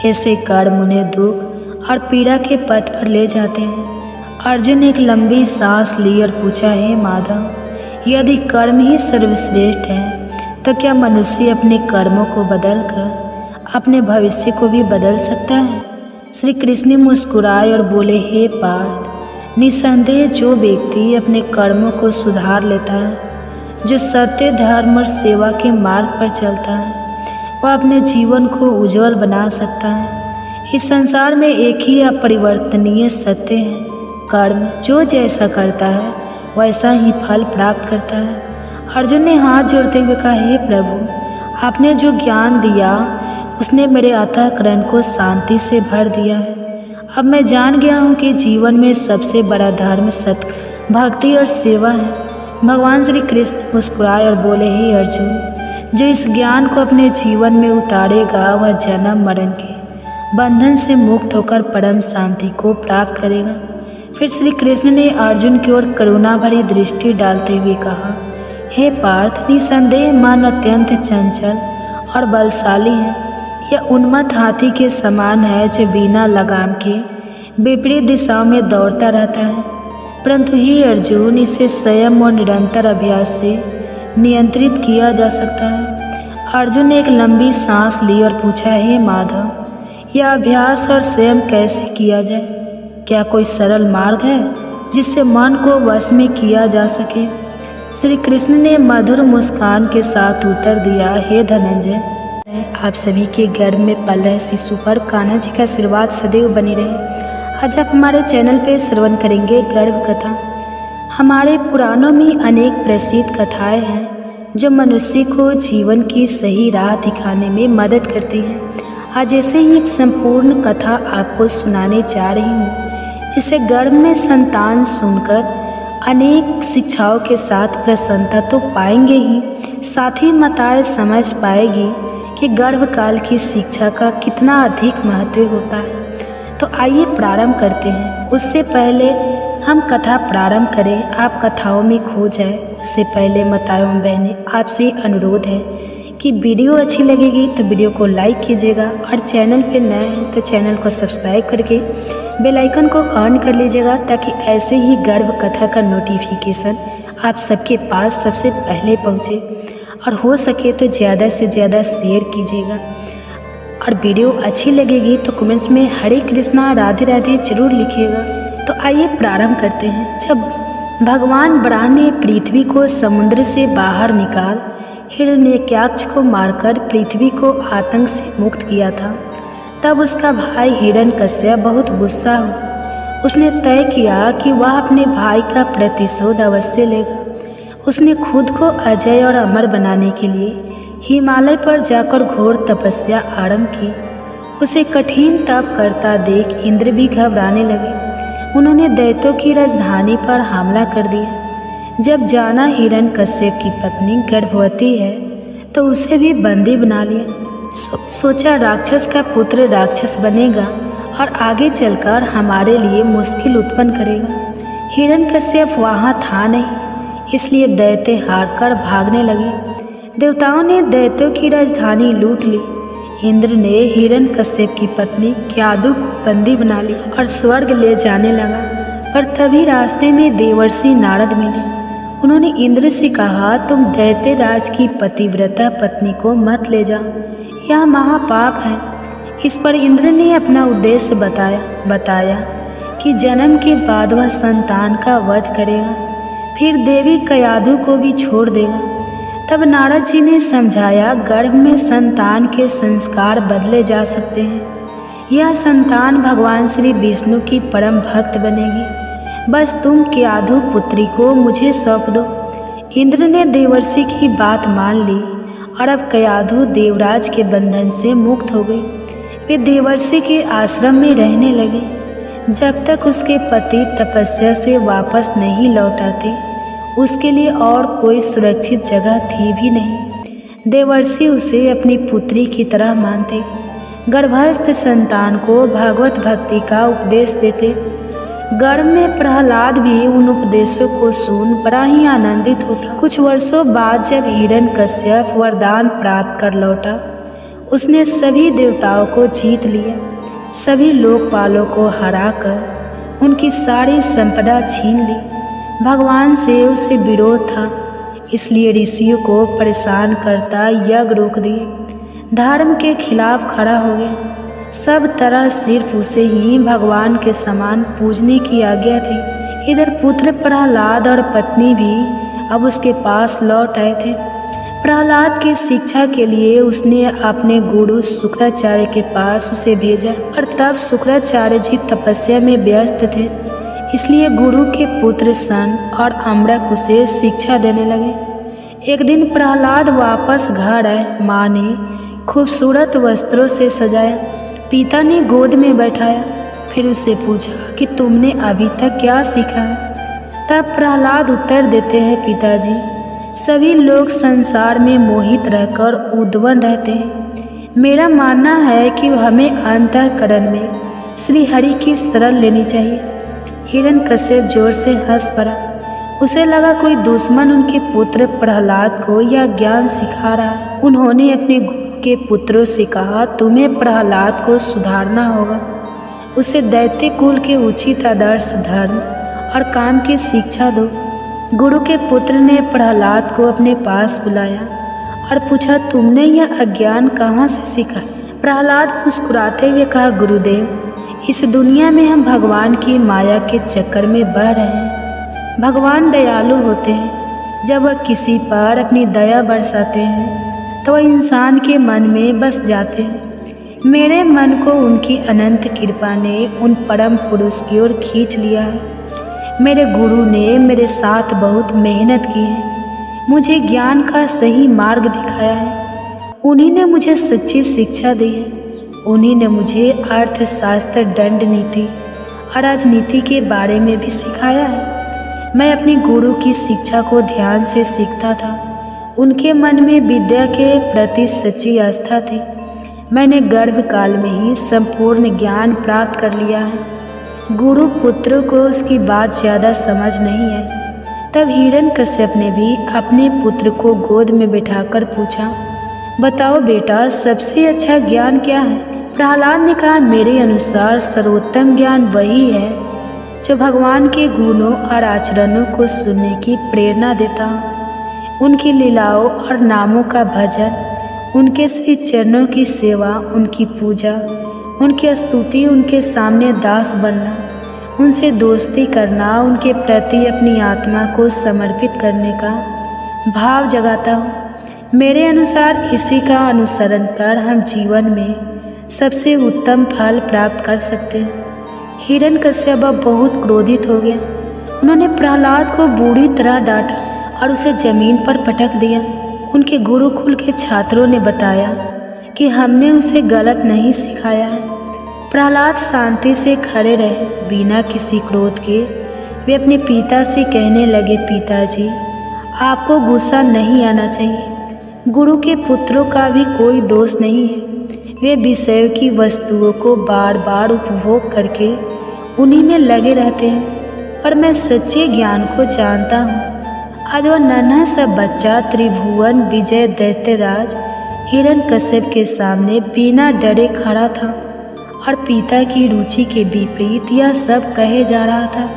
ऐसे कर्म उन्हें दुख और पीड़ा के पथ पर ले जाते हैं। अर्जुन ने एक लंबी सांस ली और पूछा, हे माधव, यदि कर्म ही सर्वश्रेष्ठ है तो क्या मनुष्य अपने कर्मों को बदलकर अपने भविष्य को भी बदल सकता है? श्री कृष्ण मुस्कुराए और बोले, हे पार्थ, निसंदेह जो व्यक्ति अपने कर्मों को सुधार लेता है, जो सत्य, धर्म और सेवा के मार्ग पर चलता है, वह अपने जीवन को उज्जवल बना सकता है। इस संसार में एक ही अपरिवर्तनीय सत्य है, कर्म जो जैसा करता है वैसा ही फल प्राप्त करता है। अर्जुन ने हाथ जोड़ते हुए कहा, हे प्रभु, आपने जो ज्ञान दिया उसने मेरे अंतःकरण को शांति से भर दिया है। अब मैं जान गया हूँ कि जीवन में सबसे बड़ा धर्म सत्य, भक्ति और सेवा है। भगवान श्री कृष्ण मुस्कुराए और बोले, हे अर्जुन, जो इस ज्ञान को अपने जीवन में उतारेगा वह जन्म मरण के बंधन से मुक्त होकर परम शांति को प्राप्त करेगा। फिर श्री कृष्ण ने अर्जुन की ओर करुणा भरी दृष्टि डालते हुए कहा, हे पार्थ, निसंदेह मन अत्यंत चंचल और बलशाली है। यह उन्मत्त हाथी के समान है जो बिना लगाम के विपरीत दिशाओं में दौड़ता रहता है, परंतु हे अर्जुन, इसे संयम और निरंतर अभ्यास से नियंत्रित किया जा सकता है। अर्जुन ने एक लंबी सांस ली और पूछा, हे माधव, यह अभ्यास और संयम कैसे किया जाए? क्या कोई सरल मार्ग है जिससे मन को वश में किया जा सके? श्री कृष्ण ने मधुर मुस्कान के साथ उत्तर दिया, हे धनंजय, आप सभी के गर्भ में पल रहे शिशु पर कान्हा जी का आशीर्वाद सदैव बनी रहे। आज आप हमारे चैनल पे श्रवण करेंगे गर्भ कथा। हमारे पुराणों में अनेक प्रसिद्ध कथाएं हैं जो मनुष्य को जीवन की सही राह दिखाने में मदद करती हैं। आज ऐसे ही एक संपूर्ण कथा आपको सुनाने जा रही हूँ, जिसे गर्भ में संतान सुनकर अनेक शिक्षाओं के साथ प्रसन्नता तो पाएंगे ही, साथ ही माताएं समझ पाएगी कि गर्भकाल की शिक्षा का कितना अधिक महत्व होता है। तो आइए प्रारंभ करते हैं। उससे पहले हम कथा प्रारंभ करें, आप कथाओं में खो जाए उससे पहले माताएं एवं बहनें, आपसे अनुरोध है कि वीडियो अच्छी लगेगी तो वीडियो को लाइक कीजिएगा और चैनल पे नए हैं तो चैनल को सब्सक्राइब करके बेल आइकन को ऑन कर लीजिएगा, ताकि ऐसे ही गर्भ कथा का नोटिफिकेशन आप सबके पास सबसे पहले पहुँचे। और हो सके तो ज़्यादा से ज़्यादा शेयर कीजिएगा। और वीडियो अच्छी लगेगी तो कमेंट्स में हरे कृष्णा राधे राधे जरूर लिखिएगा। तो आइए प्रारंभ करते हैं। जब भगवान ब्रह्मा ने पृथ्वी को समुद्र से बाहर निकाल हिरण्यकश्यप को मारकर पृथ्वी को आतंक से मुक्त किया था, तब उसका भाई हिरण्यकश्यप बहुत गुस्सा हुआ। उसने तय किया कि वह अपने भाई का प्रतिशोध अवश्य लेगा। उसने खुद को अजय और अमर बनाने के लिए हिमालय पर जाकर घोर तपस्या आरंभ की। उसे कठिन तप करता देख इंद्र भी घबराने लगे। उन्होंने दैत्यों की राजधानी पर हमला कर दिया। जब जाना हिरण्यकश्यप की पत्नी गर्भवती है तो उसे भी बंदी बना लिया। सोचा राक्षस का पुत्र राक्षस बनेगा और आगे चलकर हमारे लिए मुश्किल उत्पन्न करेगा। हिरण्यकश्यप वहाँ था नहीं, इसलिए दैत्य हारकर भागने लगे। देवताओं ने दैत्यों की राजधानी लूट ली। इंद्र ने हिरण्यकश्यप की पत्नी क्यादु को बंदी बना लिया और स्वर्ग ले जाने लगा। पर तभी रास्ते में देवर्षि नारद मिले। उन्होंने इंद्र से कहा, तुम दैत्यराज की पतिव्रता पत्नी को मत ले जाओ, यह महापाप है। इस पर इंद्र ने अपना उद्देश्य बताया कि जन्म के बाद वह संतान का वध करेगा, फिर देवी कयाधु को भी छोड़ देगा। तब नारद जी ने समझाया, गर्भ में संतान के संस्कार बदले जा सकते हैं। यह संतान भगवान श्री विष्णु की परम भक्त बनेगी। बस तुम कयाधु पुत्री को मुझे सौंप दो। इंद्र ने देवर्षि की बात मान ली और अब कयाधु देवराज के बंधन से मुक्त हो गई। वे देवर्षि के आश्रम में रहने लगे जब तक उसके पति तपस्या से वापस नहीं लौट आते। उसके लिए और कोई सुरक्षित जगह थी भी नहीं। देवर्षि उसे अपनी पुत्री की तरह मानते। गर्भस्थ संतान को भागवत भक्ति का उपदेश देते। गर्भ में प्रहलाद भी उन उपदेशों को सुन बड़ा ही आनंदित होता। कुछ वर्षों बाद जब हिरण्यकश्यप वरदान प्राप्त कर लौटा, उसने सभी देवताओं को जीत लिया, सभी लोकपालों को हराकर उनकी सारी संपदा छीन ली। भगवान से उसे विरोध था, इसलिए ऋषियों को परेशान करता यज्ञ रोक दिए, धर्म के खिलाफ खड़ा हो गया। सब तरह सिर्फ उसे ही भगवान के समान पूजने की आज्ञा थी। इधर पुत्र प्रहलाद और पत्नी भी अब उसके पास लौट आए थे। प्रहलाद की शिक्षा के लिए उसने अपने गुरु शुक्राचार्य के पास उसे भेजा, और तब शुक्राचार्य जी तपस्या में व्यस्त थे, इसलिए गुरु के पुत्र सन और अम्रक उसे शिक्षा देने लगे। एक दिन प्रहलाद वापस घर आए। माँ ने खूबसूरत वस्त्रों से सजाया, पिता ने गोद में बैठाया, फिर उससे पूछा कि तुमने अभी तक क्या सीखा है। तब प्रहलाद उत्तर देते हैं, पिताजी, सभी लोग संसार में मोहित रहकर उद्वन रहते हैं। मेरा मानना है कि हमें अंतःकरण में श्री हरि की शरण लेनी चाहिए। हिरण्यकश्यप जोर से हंस पड़ा। उसे लगा कोई दुश्मन उनके पुत्र प्रहलाद को यह ज्ञान सिखा रहा है। उन्होंने अपने गुरु के पुत्रों से कहा, तुम्हें प्रहलाद को सुधारना होगा, उसे दैत्य कुल के उचित आदर्श, धर्म और काम की शिक्षा दो। गुरु के पुत्र ने प्रहलाद को अपने पास बुलाया और पूछा, तुमने यह अज्ञान कहाँ से सीखा? प्रहलाद मुस्कुराते हुए कहा, गुरुदेव, इस दुनिया में हम भगवान की माया के चक्कर में बह रहे हैं। भगवान दयालु होते हैं। जब वह किसी पर अपनी दया बरसाते हैं तो वह इंसान के मन में बस जाते हैं। मेरे मन को उनकी अनंत कृपा ने उन परम पुरुष की ओर खींच लिया है। मेरे गुरु ने मेरे साथ बहुत मेहनत की है, मुझे ज्ञान का सही मार्ग दिखाया है। उन्हीं ने मुझे सच्ची शिक्षा दी है। उन्हीं ने मुझे अर्थशास्त्र, दंड नीति और राजनीति के बारे में भी सिखाया है। मैं अपने गुरु की शिक्षा को ध्यान से सीखता था। उनके मन में विद्या के प्रति सच्ची आस्था थी। मैंने गर्भकाल में ही संपूर्ण ज्ञान प्राप्त कर लिया है। गुरु पुत्र को उसकी बात ज़्यादा समझ नहीं है। तब हिरण्यकश्यप ने भी अपने पुत्र को गोद में बिठाकर पूछा, बताओ बेटा, सबसे अच्छा ज्ञान क्या है? प्रहलाद ने कहा, मेरे अनुसार सर्वोत्तम ज्ञान वही है जो भगवान के गुणों और आचरणों को सुनने की प्रेरणा देता हो, उनकी लीलाओं और नामों का भजन, उनके श्री चरणों की सेवा, उनकी पूजा, उनकी स्तुति, उनके सामने दास बनना, उनसे दोस्ती करना, उनके प्रति अपनी आत्मा को समर्पित करने का भाव जगाता हूँ। मेरे अनुसार इसी का अनुसरण कर हम जीवन में सबसे उत्तम फल प्राप्त कर सकते हैं। हिरण्यकश्यप बहुत क्रोधित हो गया। उन्होंने प्रहलाद को बुरी तरह डांटा और उसे जमीन पर पटक दिया। उनके गुरुकुल के छात्रों ने बताया कि हमने उसे गलत नहीं सिखाया है। प्रहलाद शांति से खड़े रहे, बिना किसी क्रोध के। वे अपने पिता से कहने लगे, पिताजी, आपको गुस्सा नहीं आना चाहिए। गुरु के पुत्रों का भी कोई दोष नहीं है। वे विषयों की वस्तुओं को बार बार उपभोग करके उन्हीं में लगे रहते हैं, पर मैं सच्चे ज्ञान को जानता हूँ। आज वह नन्हा सा बच्चा त्रिभुवन विजय दैत्यराज हिरण्यकश्यप के सामने बिना डरे खड़ा था और पिता की रुचि के विपरीत यह सब कहे जा रहा था।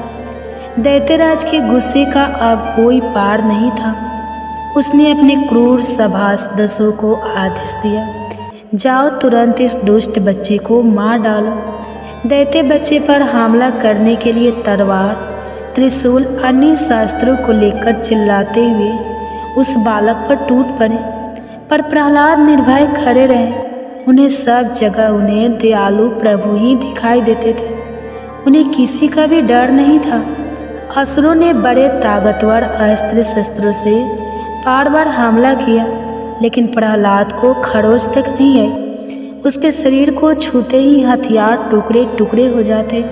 दैत्यराज के गुस्से का अब कोई पार नहीं था। उसने अपने क्रूर सभासदों को आदेश दिया, जाओ तुरंत इस दुष्ट बच्चे को मार डालो। दैत्य बच्चे पर हमला करने के लिए तलवार, त्रिशूल, अन्य शास्त्रों को लेकर चिल्लाते हुए उस बालक पर टूट पड़े, पर प्रहलाद निर्भय खड़े रहे। उन्हें सब जगह उन्हें दयालु प्रभु ही दिखाई देते थे। उन्हें किसी का भी डर नहीं था। असुरों ने बड़े ताकतवर अस्त्र शस्त्रों से बार बार हमला किया, लेकिन प्रहलाद को खरोच तक नहीं आई। उसके शरीर को छूते ही हथियार टुकड़े टुकड़े हो जाते।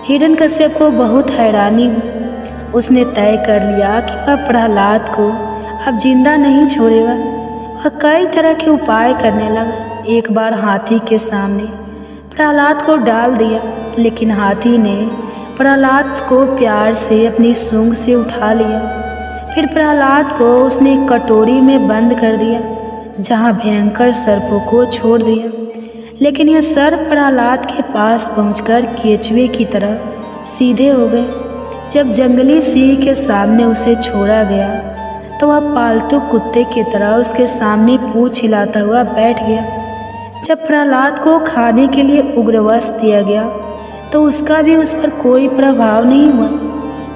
हिरण्यकश्यप को बहुत हैरानी हुई। उसने तय कर लिया कि वह प्रहलाद को अब जिंदा नहीं छोड़ेगा। वह कई तरह के उपाय करने लगा। एक बार हाथी के सामने प्रहलाद को डाल दिया, लेकिन हाथी ने प्रहलाद को प्यार से अपनी सूंड से उठा लिया। फिर प्रहलाद को उसने एक कटोरी में बंद कर दिया, जहाँ भयंकर सर्पों को छोड़ दिया। लेकिन यह सर्प प्रहलाद के पास पहुंचकर केचुए की तरह सीधे हो गए। जब जंगली सिंह के सामने उसे छोड़ा गया तो वह पालतू कुत्ते की तरह उसके सामने पूंछ हिलाता हुआ बैठ गया। जब प्रहलाद को खाने के लिए उग्रवस्त्र दिया गया तो उसका भी उस पर कोई प्रभाव नहीं हुआ।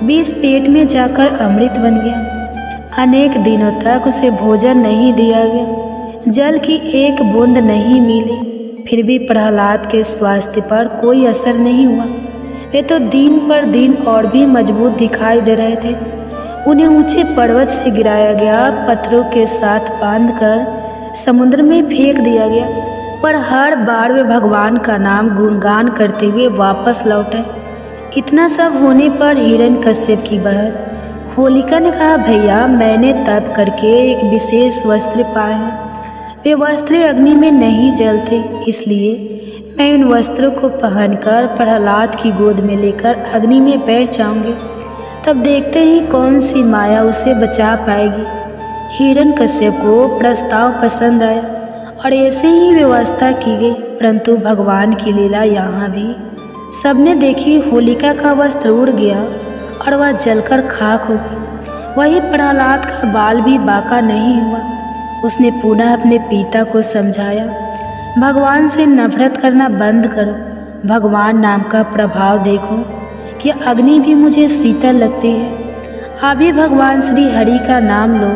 विष पेट में जाकर अमृत बन गया। अनेक दिनों तक उसे भोजन नहीं दिया गया, जल की एक बूंद नहीं मिली। फिर भी प्रहलाद के स्वास्थ्य पर कोई असर नहीं हुआ। वे तो दिन पर दिन और भी मजबूत दिखाई दे रहे थे। उन्हें ऊंचे पर्वत से गिराया गया, पत्थरों के साथ बांधकर समुद्र में फेंक दिया गया, पर हर बार वे भगवान का नाम गुणगान करते हुए वापस लौटे। इतना सब होने पर हिरण्यकश्यप की बहन होलिका ने कहा, भैया मैंने तप करके एक विशेष वस्त्र पाए हैं। वे वस्त्र अग्नि में नहीं जलते, इसलिए मैं उन वस्त्रों को पहनकर प्रहलाद की गोद में लेकर अग्नि में बैठ जाऊंगी। तब देखते ही कौन सी माया उसे बचा पाएगी। हिरण्यकश्यप को प्रस्ताव पसंद आया और ऐसे ही व्यवस्था की गई। परंतु भगवान की लीला यहाँ भी सबने देखी। होलिका का वस्त्र उड़ गया और वह जलकर खाक हो गई। वही प्रहलाद का बाल भी बाका नहीं हुआ। उसने पुनः अपने पिता को समझाया, भगवान से नफरत करना बंद करो। भगवान नाम का प्रभाव देखो कि अग्नि भी मुझे शीतल लगती है। अभी भगवान श्री हरि का नाम लो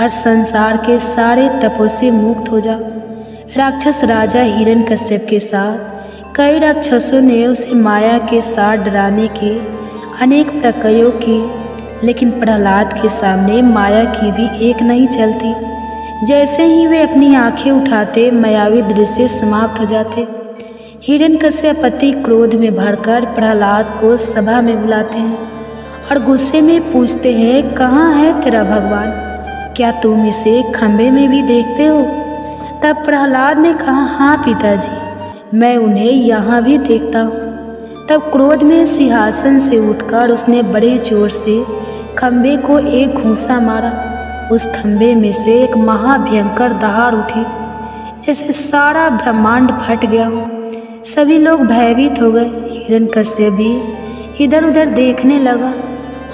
और संसार के सारे तपों से मुक्त हो जाओ। राक्षस राजा हिरण्यकश्यप के साथ कई राक्षसों ने उसे माया के साथ डराने के अनेक प्रयोग किए, लेकिन प्रहलाद के सामने माया की भी एक नहीं चलती। जैसे ही वे अपनी आंखें उठाते, मायावी दृश्य समाप्त हो जाते। हिरण्यकश्यप अति क्रोध में भरकर प्रहलाद को सभा में बुलाते हैं और गुस्से में पूछते हैं, कहाँ है तेरा भगवान? क्या तुम इसे खंभे में भी देखते हो? तब प्रहलाद ने कहा, हाँ पिताजी, मैं उन्हें यहाँ भी देखता हूँ। तब क्रोध में सिंहासन से उठकर उसने बड़े जोर से खंभे को एक घूंसा मारा। उस खंभे में से एक महाभयंकर दहाड़ उठी, जैसे सारा ब्रह्मांड फट गया हो। सभी लोग भयभीत हो गए। हिरण्यकश्यप भी इधर उधर देखने लगा।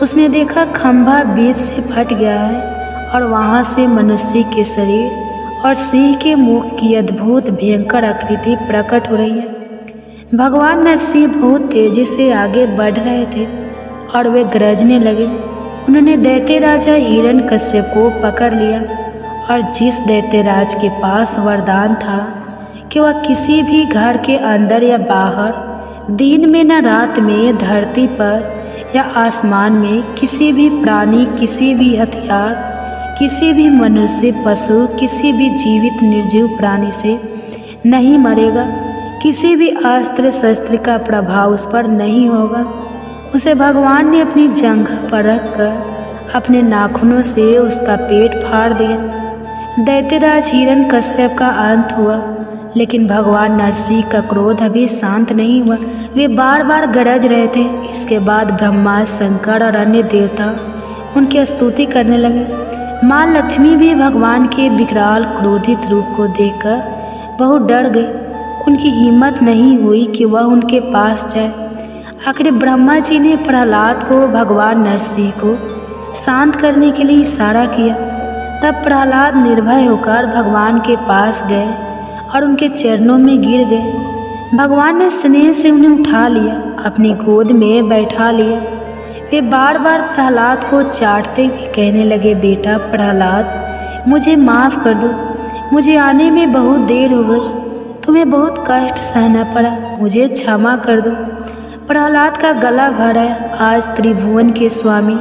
उसने देखा खंभा बीच से फट गया है और वहाँ से मनुष्य के शरीर और सिंह के मुख की अद्भुत भयंकर आकृति प्रकट हो रही है। भगवान नरसिंह बहुत तेजी से आगे बढ़ रहे थे और वे गरजने लगे। उन्होंने दैत्य राजा हिरण्यकश्यप को पकड़ लिया और जिस दैत्य राज के पास वरदान था कि वह किसी भी घर के अंदर या बाहर, दिन में न रात में, धरती पर या आसमान में किसी भी प्राणी, किसी भी हथियार, किसी भी मनुष्य, पशु, किसी भी जीवित निर्जीव प्राणी से नहीं मरेगा। किसी भी अस्त्र शस्त्र का प्रभाव उस पर नहीं होगा। उसे भगवान ने अपनी जंघ पर रखकर अपने नाखूनों से उसका पेट फाड़ दिया। दैत्यराज हिरण्यकश्यप का अंत हुआ, लेकिन भगवान नरसिंह का क्रोध अभी शांत नहीं हुआ। वे बार बार गरज रहे थे। इसके बाद ब्रह्मा, शंकर और अन्य देवता उनकी स्तुति करने लगे। माँ लक्ष्मी भी भगवान के विकराल क्रोधित रूप को देखकर बहुत डर गई। उनकी हिम्मत नहीं हुई कि वह उनके पास जाए। आखिर ब्रह्मा जी ने प्रहलाद को भगवान नरसिंह को शांत करने के लिए इशारा किया। तब प्रहलाद निर्भय होकर भगवान के पास गए और उनके चरणों में गिर गए। भगवान ने स्नेह से उन्हें उठा लिया, अपनी गोद में बैठा लिया। वे बार बार प्रहलाद को चाटते हुए कहने लगे, बेटा प्रहलाद, मुझे माफ़ कर दो, मुझे आने में बहुत देर हो गई, तुम्हें बहुत कष्ट सहना पड़ा, मुझे क्षमा कर दो। प्रहलाद का गला भर आया। आज त्रिभुवन के स्वामी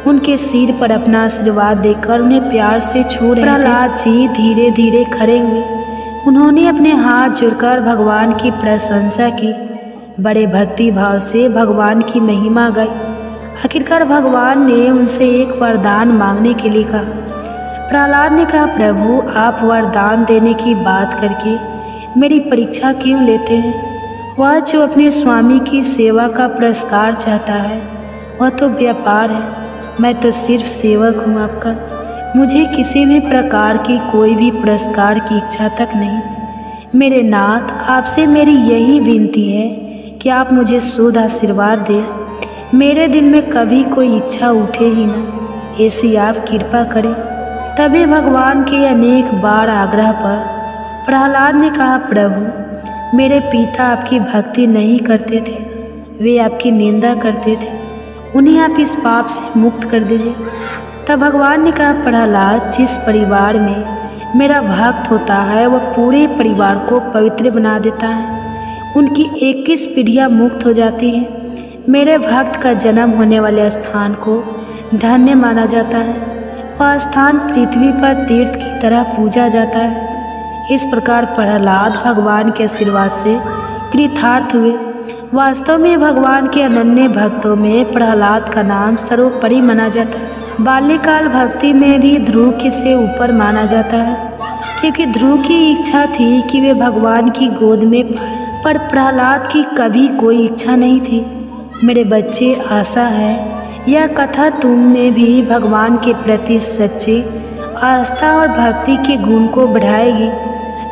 उनके सिर पर अपना आशीर्वाद देकर उन्हें प्यार से छू रहे थे। प्रहलाद जी धीरे धीरे खड़े हुए। उन्होंने अपने हाथ जोड़कर भगवान की प्रशंसा की, बड़े भक्ति भाव से भगवान की महिमा गाई। आखिरकार भगवान ने उनसे एक वरदान मांगने के लिए कहा। प्रहलाद ने कहा, प्रभु आप वरदान देने की बात करके मेरी परीक्षा क्यों लेते हैं? वह जो अपने स्वामी की सेवा का पुरस्कार चाहता है वह तो व्यापार है, मैं तो सिर्फ सेवक हूँ आपका। मुझे किसी भी प्रकार की कोई भी पुरस्कार की इच्छा तक नहीं। मेरे नाथ, आपसे मेरी यही विनती है कि आप मुझे शुद्ध आशीर्वाद दें। मेरे दिल में कभी कोई इच्छा उठे ही ना, ऐसी आप कृपा करें। तभी भगवान के अनेक बार आग्रह पर प्रहलाद ने कहा, प्रभु मेरे पिता आपकी भक्ति नहीं करते थे, वे आपकी निंदा करते थे, उन्हें आप इस पाप से मुक्त कर दीजिए। तब भगवान ने कहा, प्रहलाद, जिस परिवार में मेरा भक्त होता है वह पूरे परिवार को पवित्र बना देता है। उनकी 21 पीढ़ियाँ मुक्त हो जाती हैं। मेरे भक्त का जन्म होने वाले स्थान को धन्य माना जाता है। वह स्थान पृथ्वी पर तीर्थ की तरह पूजा जाता है। इस प्रकार प्रहलाद भगवान के आशीर्वाद से कृतार्थ हुए। वास्तव में भगवान के अनन्य भक्तों में प्रहलाद का नाम सर्वोपरि माना जाता है। बाल्यकाल भक्ति में भी ध्रुव से ऊपर माना जाता है, क्योंकि ध्रुव की इच्छा थी कि वे भगवान की गोद में, पर प्रहलाद की कभी कोई इच्छा नहीं थी। मेरे बच्चे, आशा है यह कथा तुम में भी भगवान के प्रति सच्ची आस्था और भक्ति के गुण को बढ़ाएगी।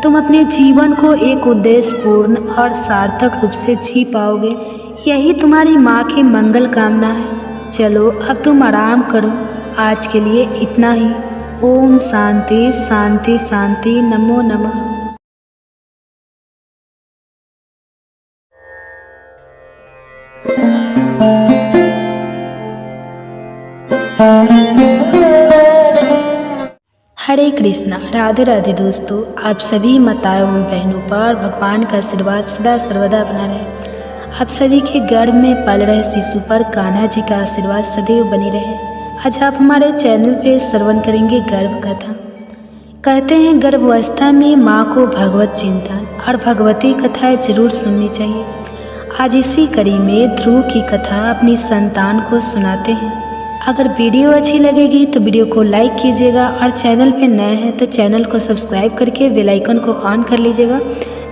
तुम अपने जीवन को एक उद्देश्यपूर्ण और सार्थक रूप से जी पाओगे। यही तुम्हारी माँ की मंगल कामना है। चलो अब तुम आराम करो। आज के लिए इतना ही। ओम शांति शांति शांति। नमो नमः। हरे कृष्णा। राधे राधे दोस्तों, आप सभी माताओं एवं बहनों पर भगवान का आशीर्वाद सदा सर्वदा बना रहे। आप सभी के गर्भ में पल रहे शिशु पर कान्हा जी का आशीर्वाद सदैव बनी रहे। आज आप हमारे चैनल पे श्रवण करेंगे गर्भ कथा। कहते हैं गर्भावस्था में माँ को भगवत चिंतन और भगवती कथाएं जरूर सुननी चाहिए। आज इसी कड़ी में ध्रुव की कथा अपनी संतान को सुनाते हैं। अगर वीडियो अच्छी लगेगी तो वीडियो को लाइक कीजिएगा और चैनल पे नए हैं तो चैनल को सब्सक्राइब करके बेल आइकन को ऑन कर लीजिएगा,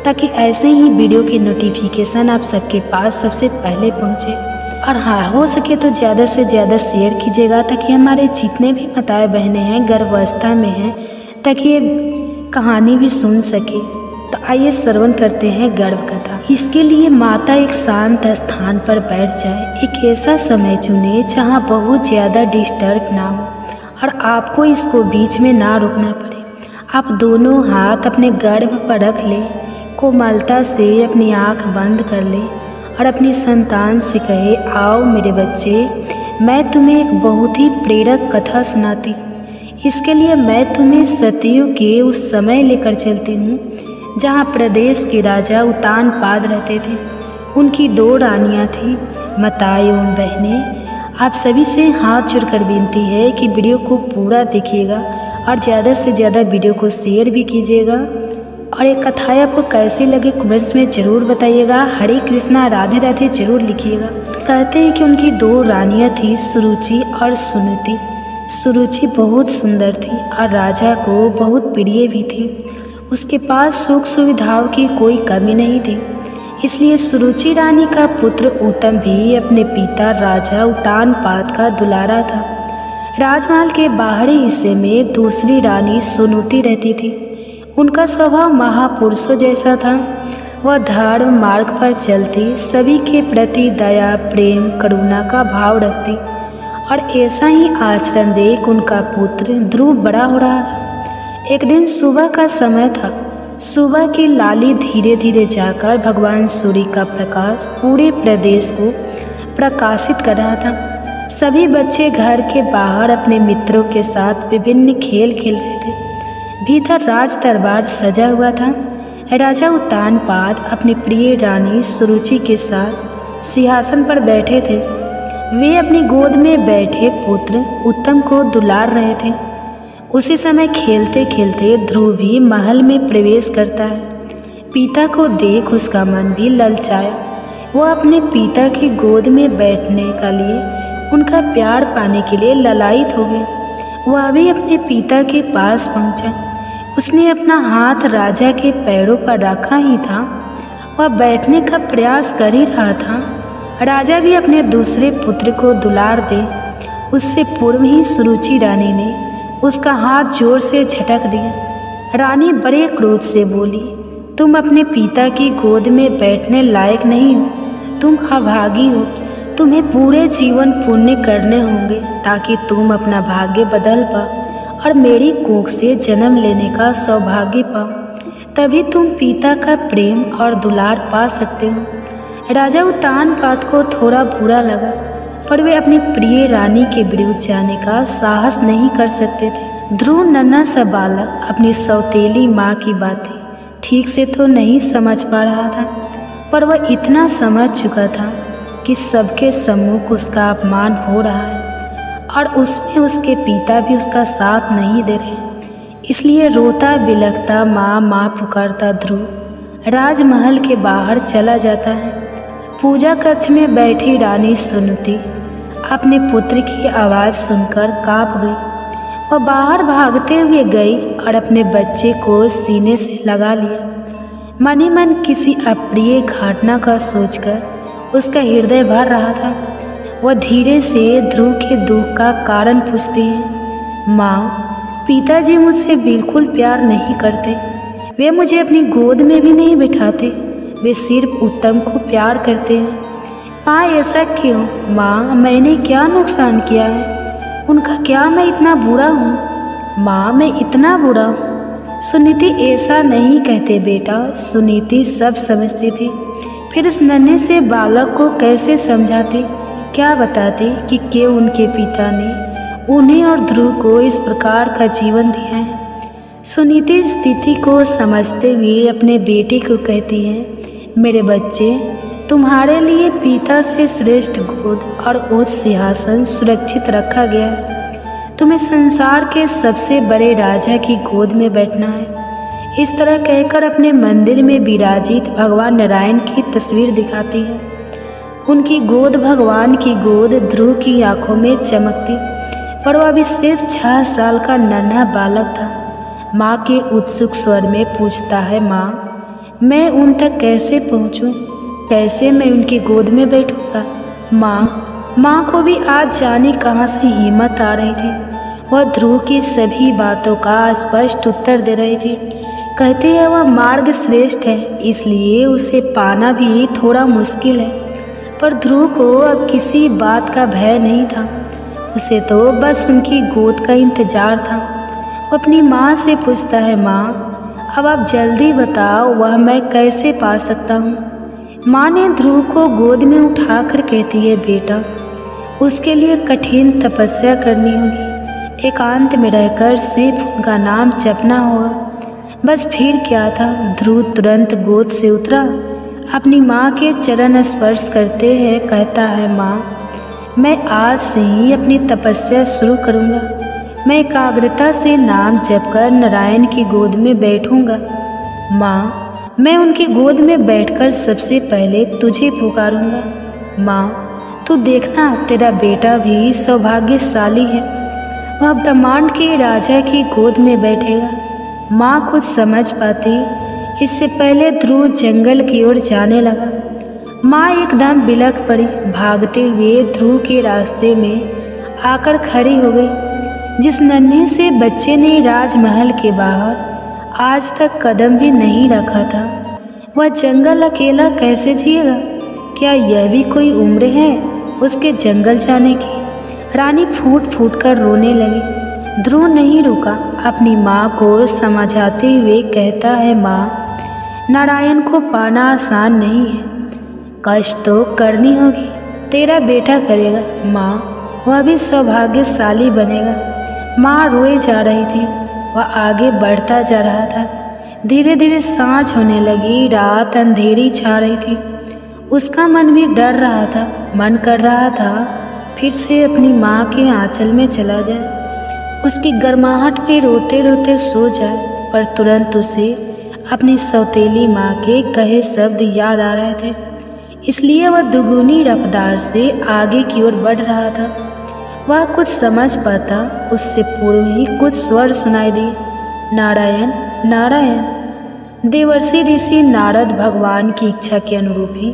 ताकि ऐसे ही वीडियो की नोटिफिकेशन आप सबके पास सबसे पहले पहुंचे। और हाँ, हो सके तो ज़्यादा से ज़्यादा शेयर कीजिएगा, ताकि हमारे जितने भी माताएं बहनें हैं गर्भावस्था में हैं, ताकि ये कहानी भी सुन सके। तो आइए श्रवण करते हैं गर्भ कथा। इसके लिए माता एक शांत स्थान पर बैठ जाए। एक ऐसा समय चुने जहाँ बहुत ज़्यादा डिस्टर्ब ना हो और आपको इसको बीच में ना रोकना पड़े। आप दोनों हाथ अपने गर्भ पर रख लें, कोमलता से अपनी आँख बंद कर लें और अपनी संतान से कहे, आओ मेरे बच्चे, मैं तुम्हें एक बहुत ही प्रेरक कथा सुनाती हूँ। इसके लिए मैं तुम्हें सतयुग के उस समय लेकर चलती हूँ जहाँ प्रदेश के राजा उत्तानपाद रहते थे। उनकी 2 रानियाँ थीं। माताएं एवं बहनें, आप सभी से हाथ जोड़कर विनती है कि वीडियो को पूरा देखिएगा और ज़्यादा से ज़्यादा वीडियो को शेयर भी कीजिएगा। और ये कथाएं आपको कैसी लगे कमेंट्स में ज़रूर बताइएगा। हरे कृष्णा राधे राधे ज़रूर लिखिएगा। कहते हैं कि उनकी 2 रानियाँ थीं, सुरुचि और सुनीति। सुरुचि बहुत सुंदर थी और राजा को बहुत प्रिय भी थी। उसके पास सुख सुविधाओं की कोई कमी नहीं थी। इसलिए सुरुचि रानी का पुत्र उत्तम भी अपने पिता राजा उत्तानपाद का दुलारा था। राजमहल के बाहरी हिस्से में दूसरी रानी सुनीति रहती थी। उनका स्वभाव महापुरुषों जैसा था। वह धर्म मार्ग पर चलती, सभी के प्रति दया, प्रेम, करुणा का भाव रखती और ऐसा ही आचरण देख उनका पुत्र ध्रुव बड़ा हो रहा था। एक दिन सुबह का समय था। सुबह की लाली धीरे धीरे जाकर भगवान सूर्य का प्रकाश पूरे प्रदेश को प्रकाशित कर रहा था। सभी बच्चे घर के बाहर अपने मित्रों के साथ विभिन्न खेल खेल रहे थे। भीतर राज दरबार सजा हुआ था। राजा उत्तानपाद अपनी प्रिय रानी सुरुचि के साथ सिंहासन पर बैठे थे। वे अपनी गोद में बैठे पुत्र उत्तम को दुलार रहे थे। उसी समय खेलते खेलते ध्रुव भी महल में प्रवेश करता है। पिता को देख उसका मन भी ललचाया। वह अपने पिता की गोद में बैठने के लिए, उनका प्यार पाने के लिए ललायित हो गया। वह भी अपने पिता के पास पहुंचा। उसने अपना हाथ राजा के पैरों पर रखा ही था। वह बैठने का प्रयास कर ही रहा था। राजा भी अपने दूसरे पुत्र को दुलार दे उससे पूर्व ही सुरुचि रानी ने उसका हाथ जोर से झटक दिया। रानी बड़े क्रोध से बोली, तुम अपने पिता की गोद में बैठने लायक नहीं हो। तुम अभागी हो। तुम्हें पूरे जीवन पुण्य करने होंगे ताकि तुम अपना भाग्य बदल पाओ और मेरी कोख से जन्म लेने का सौभाग्य पाओ। तभी तुम पिता का प्रेम और दुलार पा सकते हो। राजा उत्तानपाद को थोड़ा बुरा लगा, पर वे अपनी प्रिय रानी के विरुद्ध जाने का साहस नहीं कर सकते थे। ध्रुव नन्हा सा बालक अपनी सौतेली माँ की बातें ठीक से तो नहीं समझ पा रहा था, पर वह इतना समझ चुका था कि सबके सम्मुख उसका अपमान हो रहा है और उसमें उसके पिता भी उसका साथ नहीं दे रहे। इसलिए रोता बिलखता माँ माँ पुकारता ध्रुव राजमहल के बाहर चला जाता है। पूजा कक्ष में बैठी रानी सुनती अपने पुत्र की आवाज़ सुनकर कांप गई। वह बाहर भागते हुए गई और अपने बच्चे को सीने से लगा लिया। मन ही मन किसी अप्रिय घटना का सोचकर उसका हृदय भर रहा था। वह धीरे से ध्रुव के दुख का कारण पूछती है। माँ, पिताजी मुझसे बिल्कुल प्यार नहीं करते। वे मुझे अपनी गोद में भी नहीं बिठाते। वे सिर्फ उत्तम को प्यार करते हैं। माँ, ऐसा क्यों? माँ, मैंने क्या नुकसान किया है? उनका क्या मैं इतना बुरा हूँ? माँ, मैं इतना बुरा हूँ? सुनीति ऐसा नहीं कहते बेटा। सुनीति सब समझती थी। फिर उस नन्हे से बालक को कैसे समझाती, क्या बताती कि क्यों उनके पिता ने उन्हें और ध्रुव को इस प्रकार का जीवन दिया है। सुनीति स्थिति को समझते हुए अपने बेटे को कहती है, मेरे बच्चे, तुम्हारे लिए पिता से श्रेष्ठ गोद और उच्च सिंहासन सुरक्षित रखा गया है। तुम्हें संसार के सबसे बड़े राजा की गोद में बैठना है। इस तरह कहकर अपने मंदिर में विराजित भगवान नारायण की तस्वीर दिखाती है। उनकी गोद, भगवान की गोद ध्रुव की आंखों में चमकती, पर वह अभी सिर्फ 6 साल का नन्हा बालक था। माँ के उत्सुक स्वर में पूछता है, माँ, मैं उन तक कैसे पहुँचूँ? कैसे मैं उनकी गोद में बैठूँगा? माँ को भी आज जाने कहाँ से हिम्मत आ रही थी। वह ध्रुव की सभी बातों का स्पष्ट उत्तर दे रही थी। कहती है वह मार्ग श्रेष्ठ है, इसलिए उसे पाना भी थोड़ा मुश्किल है। पर ध्रुव को अब किसी बात का भय नहीं था। उसे तो बस उनकी गोद का इंतजार था। वो अपनी माँ से पूछता है, माँ, अब आप जल्दी बताओ, वह मैं कैसे पा सकता हूँ? माँ ने ध्रुव को गोद में उठाकर कहती है, बेटा, उसके लिए कठिन तपस्या करनी होगी। एकांत में रहकर सिर्फ उनका नाम जपना होगा। बस फिर क्या था। ध्रुव तुरंत गोद से उतरा, अपनी माँ के चरण स्पर्श करते हैं कहता है, माँ, मैं आज से ही अपनी तपस्या शुरू करूँगा। मैं एकाग्रता से नाम जपकर नारायण की गोद में बैठूँगा। माँ, मैं उनकी गोद में बैठकर सबसे पहले तुझे पुकारूँगा। माँ, तू देखना, तेरा बेटा भी सौभाग्यशाली है। वह ब्रह्मांड के राजा की गोद में बैठेगा। माँ कुछ समझ पाती इससे पहले ध्रुव जंगल की ओर जाने लगा। माँ एकदम बिलख पड़ी, भागते हुए ध्रुव के रास्ते में आकर खड़ी हो गई। जिस नन्हे से बच्चे ने राजमहल के बाहर आज तक कदम भी नहीं रखा था, वह जंगल अकेला कैसे जिएगा? क्या यह भी कोई उम्र है उसके जंगल जाने की? रानी फूट फूट कर रोने लगी। ध्रुव नहीं रुका, अपनी माँ को समझाते हुए कहता है, माँ, नारायण को पाना आसान नहीं है, कष्ट तो करनी होगी, तेरा बेटा करेगा माँ, वह भी सौभाग्यशाली बनेगा। माँ रोए जा रही थी, वह आगे बढ़ता जा रहा था। धीरे धीरे सांझ होने लगी, रात अंधेरी छा रही थी। उसका मन भी डर रहा था, मन कर रहा था फिर से अपनी माँ के आंचल में चला जाए, उसकी गर्माहट पे रोते रोते सो जाए। पर तुरंत उसे अपनी सौतेली माँ के कहे शब्द याद आ रहे थे, इसलिए वह दुगुनी रफ्तार से आगे की ओर बढ़ रहा था। वह कुछ समझ पाता उससे पूर्व ही कुछ स्वर सुनाई दिए, नारायण नारायण। देवर्षि ऋषि नारद भगवान की इच्छा के अनुरूप ही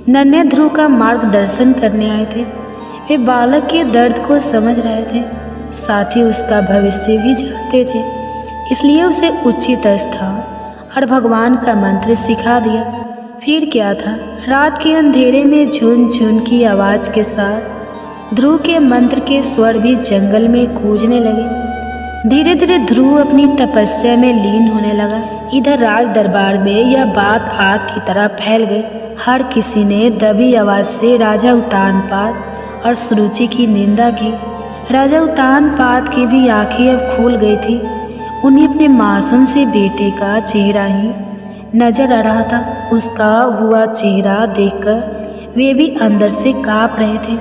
नन्हे ध्रुव का मार्गदर्शन करने आए थे। वे बालक के दर्द को समझ रहे थे, साथ ही उसका भविष्य भी जानते थे, इसलिए उसे उचित स्थान और भगवान का मंत्र सिखा दिया। फिर क्या था, रात के अंधेरे में झुन झुन की आवाज़ के साथ ध्रुव के मंत्र के स्वर भी जंगल में गूंजने लगे। धीरे धीरे ध्रुव अपनी तपस्या में लीन होने लगा। इधर राज दरबार में यह बात आग की तरह फैल गई। हर किसी ने दबी आवाज़ से राजा उत्तानपाद और सुरुचि की निंदा की। राजा उत्तानपाद की भी आंखें अब खुल गई थी। उन्हें अपने मासूम से बेटे का चेहरा ही नजर आ रहा था। उसका हुआ चेहरा देखकर वे भी अंदर से काँप रहे थे।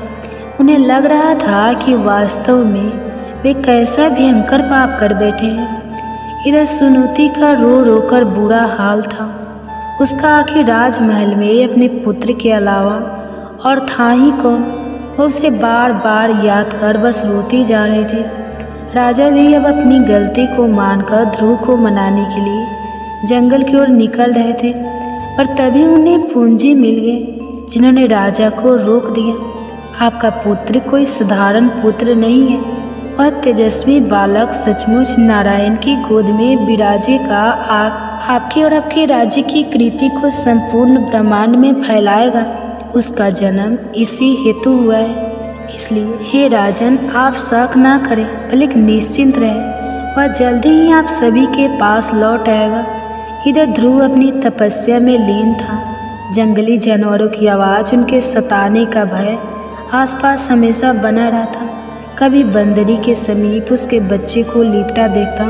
उन्हें लग रहा था कि वास्तव में वे कैसा भयंकर पाप कर बैठे हैं। इधर सुनीति का रो रो कर बुरा हाल था। उसका आखिर राजमहल में अपने पुत्र के अलावा और था ही कौन। वह उसे बार बार याद कर बस रोती जा रही थी। राजा भी अब अपनी गलती को मानकर ध्रुव को मनाने के लिए जंगल की ओर निकल रहे थे, पर तभी उन्हें पूंजी मिल गए जिन्होंने राजा को रोक दिया। आपका पुत्र कोई साधारण पुत्र नहीं है, वह तेजस्वी बालक सचमुच नारायण की गोद में विराजेगा। आपके और आपके राज्य की कीर्ति को संपूर्ण ब्रह्मांड में फैलाएगा। उसका जन्म इसी हेतु हुआ है, इसलिए हे राजन, आप शक ना करें, बल्कि निश्चिंत रहें, वह जल्दी ही आप सभी के पास लौट आएगा। इधर ध्रुव अपनी तपस्या में लीन था। जंगली जानवरों की आवाज़, उनके सताने का भय आसपास हमेशा बना रहता। कभी बंदरी के समीप उसके बच्चे को लिपटा देखता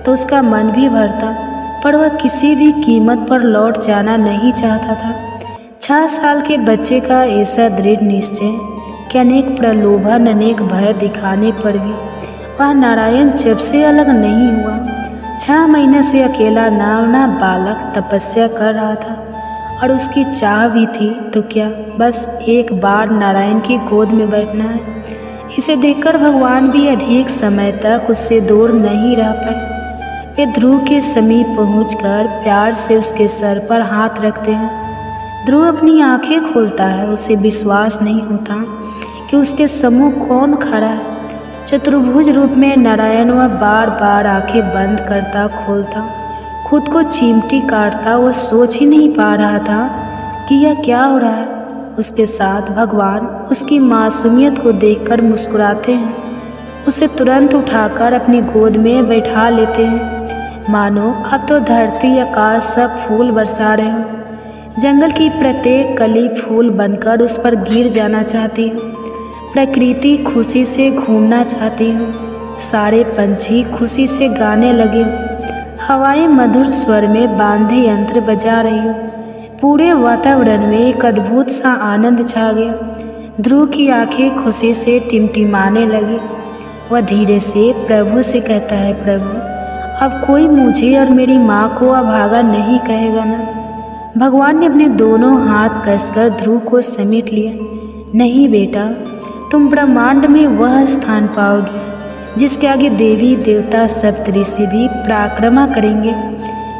तो उसका मन भी भरता, पर वह किसी भी कीमत पर लौट जाना नहीं चाहता था। 6 साल के बच्चे का ऐसा दृढ़ निश्चय कि अनेक प्रलोभन, अनेक भय दिखाने पर भी वह नारायण जब से अलग नहीं हुआ। 6 महीने से अकेला ना बालक तपस्या कर रहा था और उसकी चाह भी थी तो क्या, बस एक बार नारायण की गोद में बैठना है। इसे देखकर भगवान भी अधिक समय तक उससे दूर नहीं रह पाए। वे ध्रुव के समीप पहुंचकर प्यार से उसके सर पर हाथ रखते हैं। ध्रुव अपनी आंखें खोलता है, उसे विश्वास नहीं होता कि उसके सम्मुख कौन खड़ा है। चतुर्भुज रूप में नारायण वह बार बार आंखें बंद करता खोलता, खुद को चिमटी काटता। वह सोच ही नहीं पा रहा था कि यह क्या हो रहा है। उसके साथ भगवान उसकी मासूमियत को देखकर मुस्कुराते हैं, उसे तुरंत उठाकर अपनी गोद में बैठा लेते हैं, मानो अब तो धरती आकाश सब फूल बरसा रहे हों। जंगल की प्रत्येक कली फूल बनकर उस पर गिर जाना चाहती हूँ। प्रकृति खुशी से घूमना चाहती हूँ, सारे पंछी खुशी से गाने लगे हूँ, हवाएं मधुर स्वर में बांधे यंत्र बजा रही हूँ। पूरे वातावरण में एक अद्भुत सा आनंद छा गया। ध्रुव की आंखें खुशी से टिमटिमाने लगी। वह धीरे से प्रभु से कहता है, प्रभु अब कोई मुझे और मेरी माँ को अभागा नहीं कहेगा ना। भगवान ने अपने दोनों हाथ कसकर ध्रुव को समेट लिया। नहीं बेटा, तुम ब्रह्मांड में वह स्थान पाओगे जिसके आगे देवी देवता सप्तऋषि भी पराक्रमा करेंगे।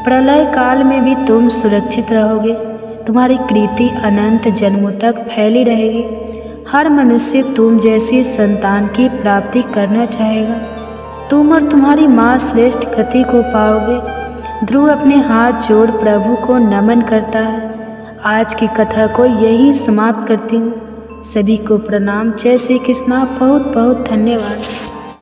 प्रलय काल में भी तुम सुरक्षित रहोगे। तुम्हारी कीर्ति अनंत जन्मों तक फैली रहेगी। हर मनुष्य तुम जैसी संतान की प्राप्ति करना चाहेगा। तुम और तुम्हारी माँ श्रेष्ठ गति को पाओगे। ध्रुव अपने हाथ जोड़ प्रभु को नमन करता है। आज की कथा को यहीं समाप्त करती हूँ। सभी को प्रणाम। जय श्री कृष्णा। बहुत बहुत धन्यवाद।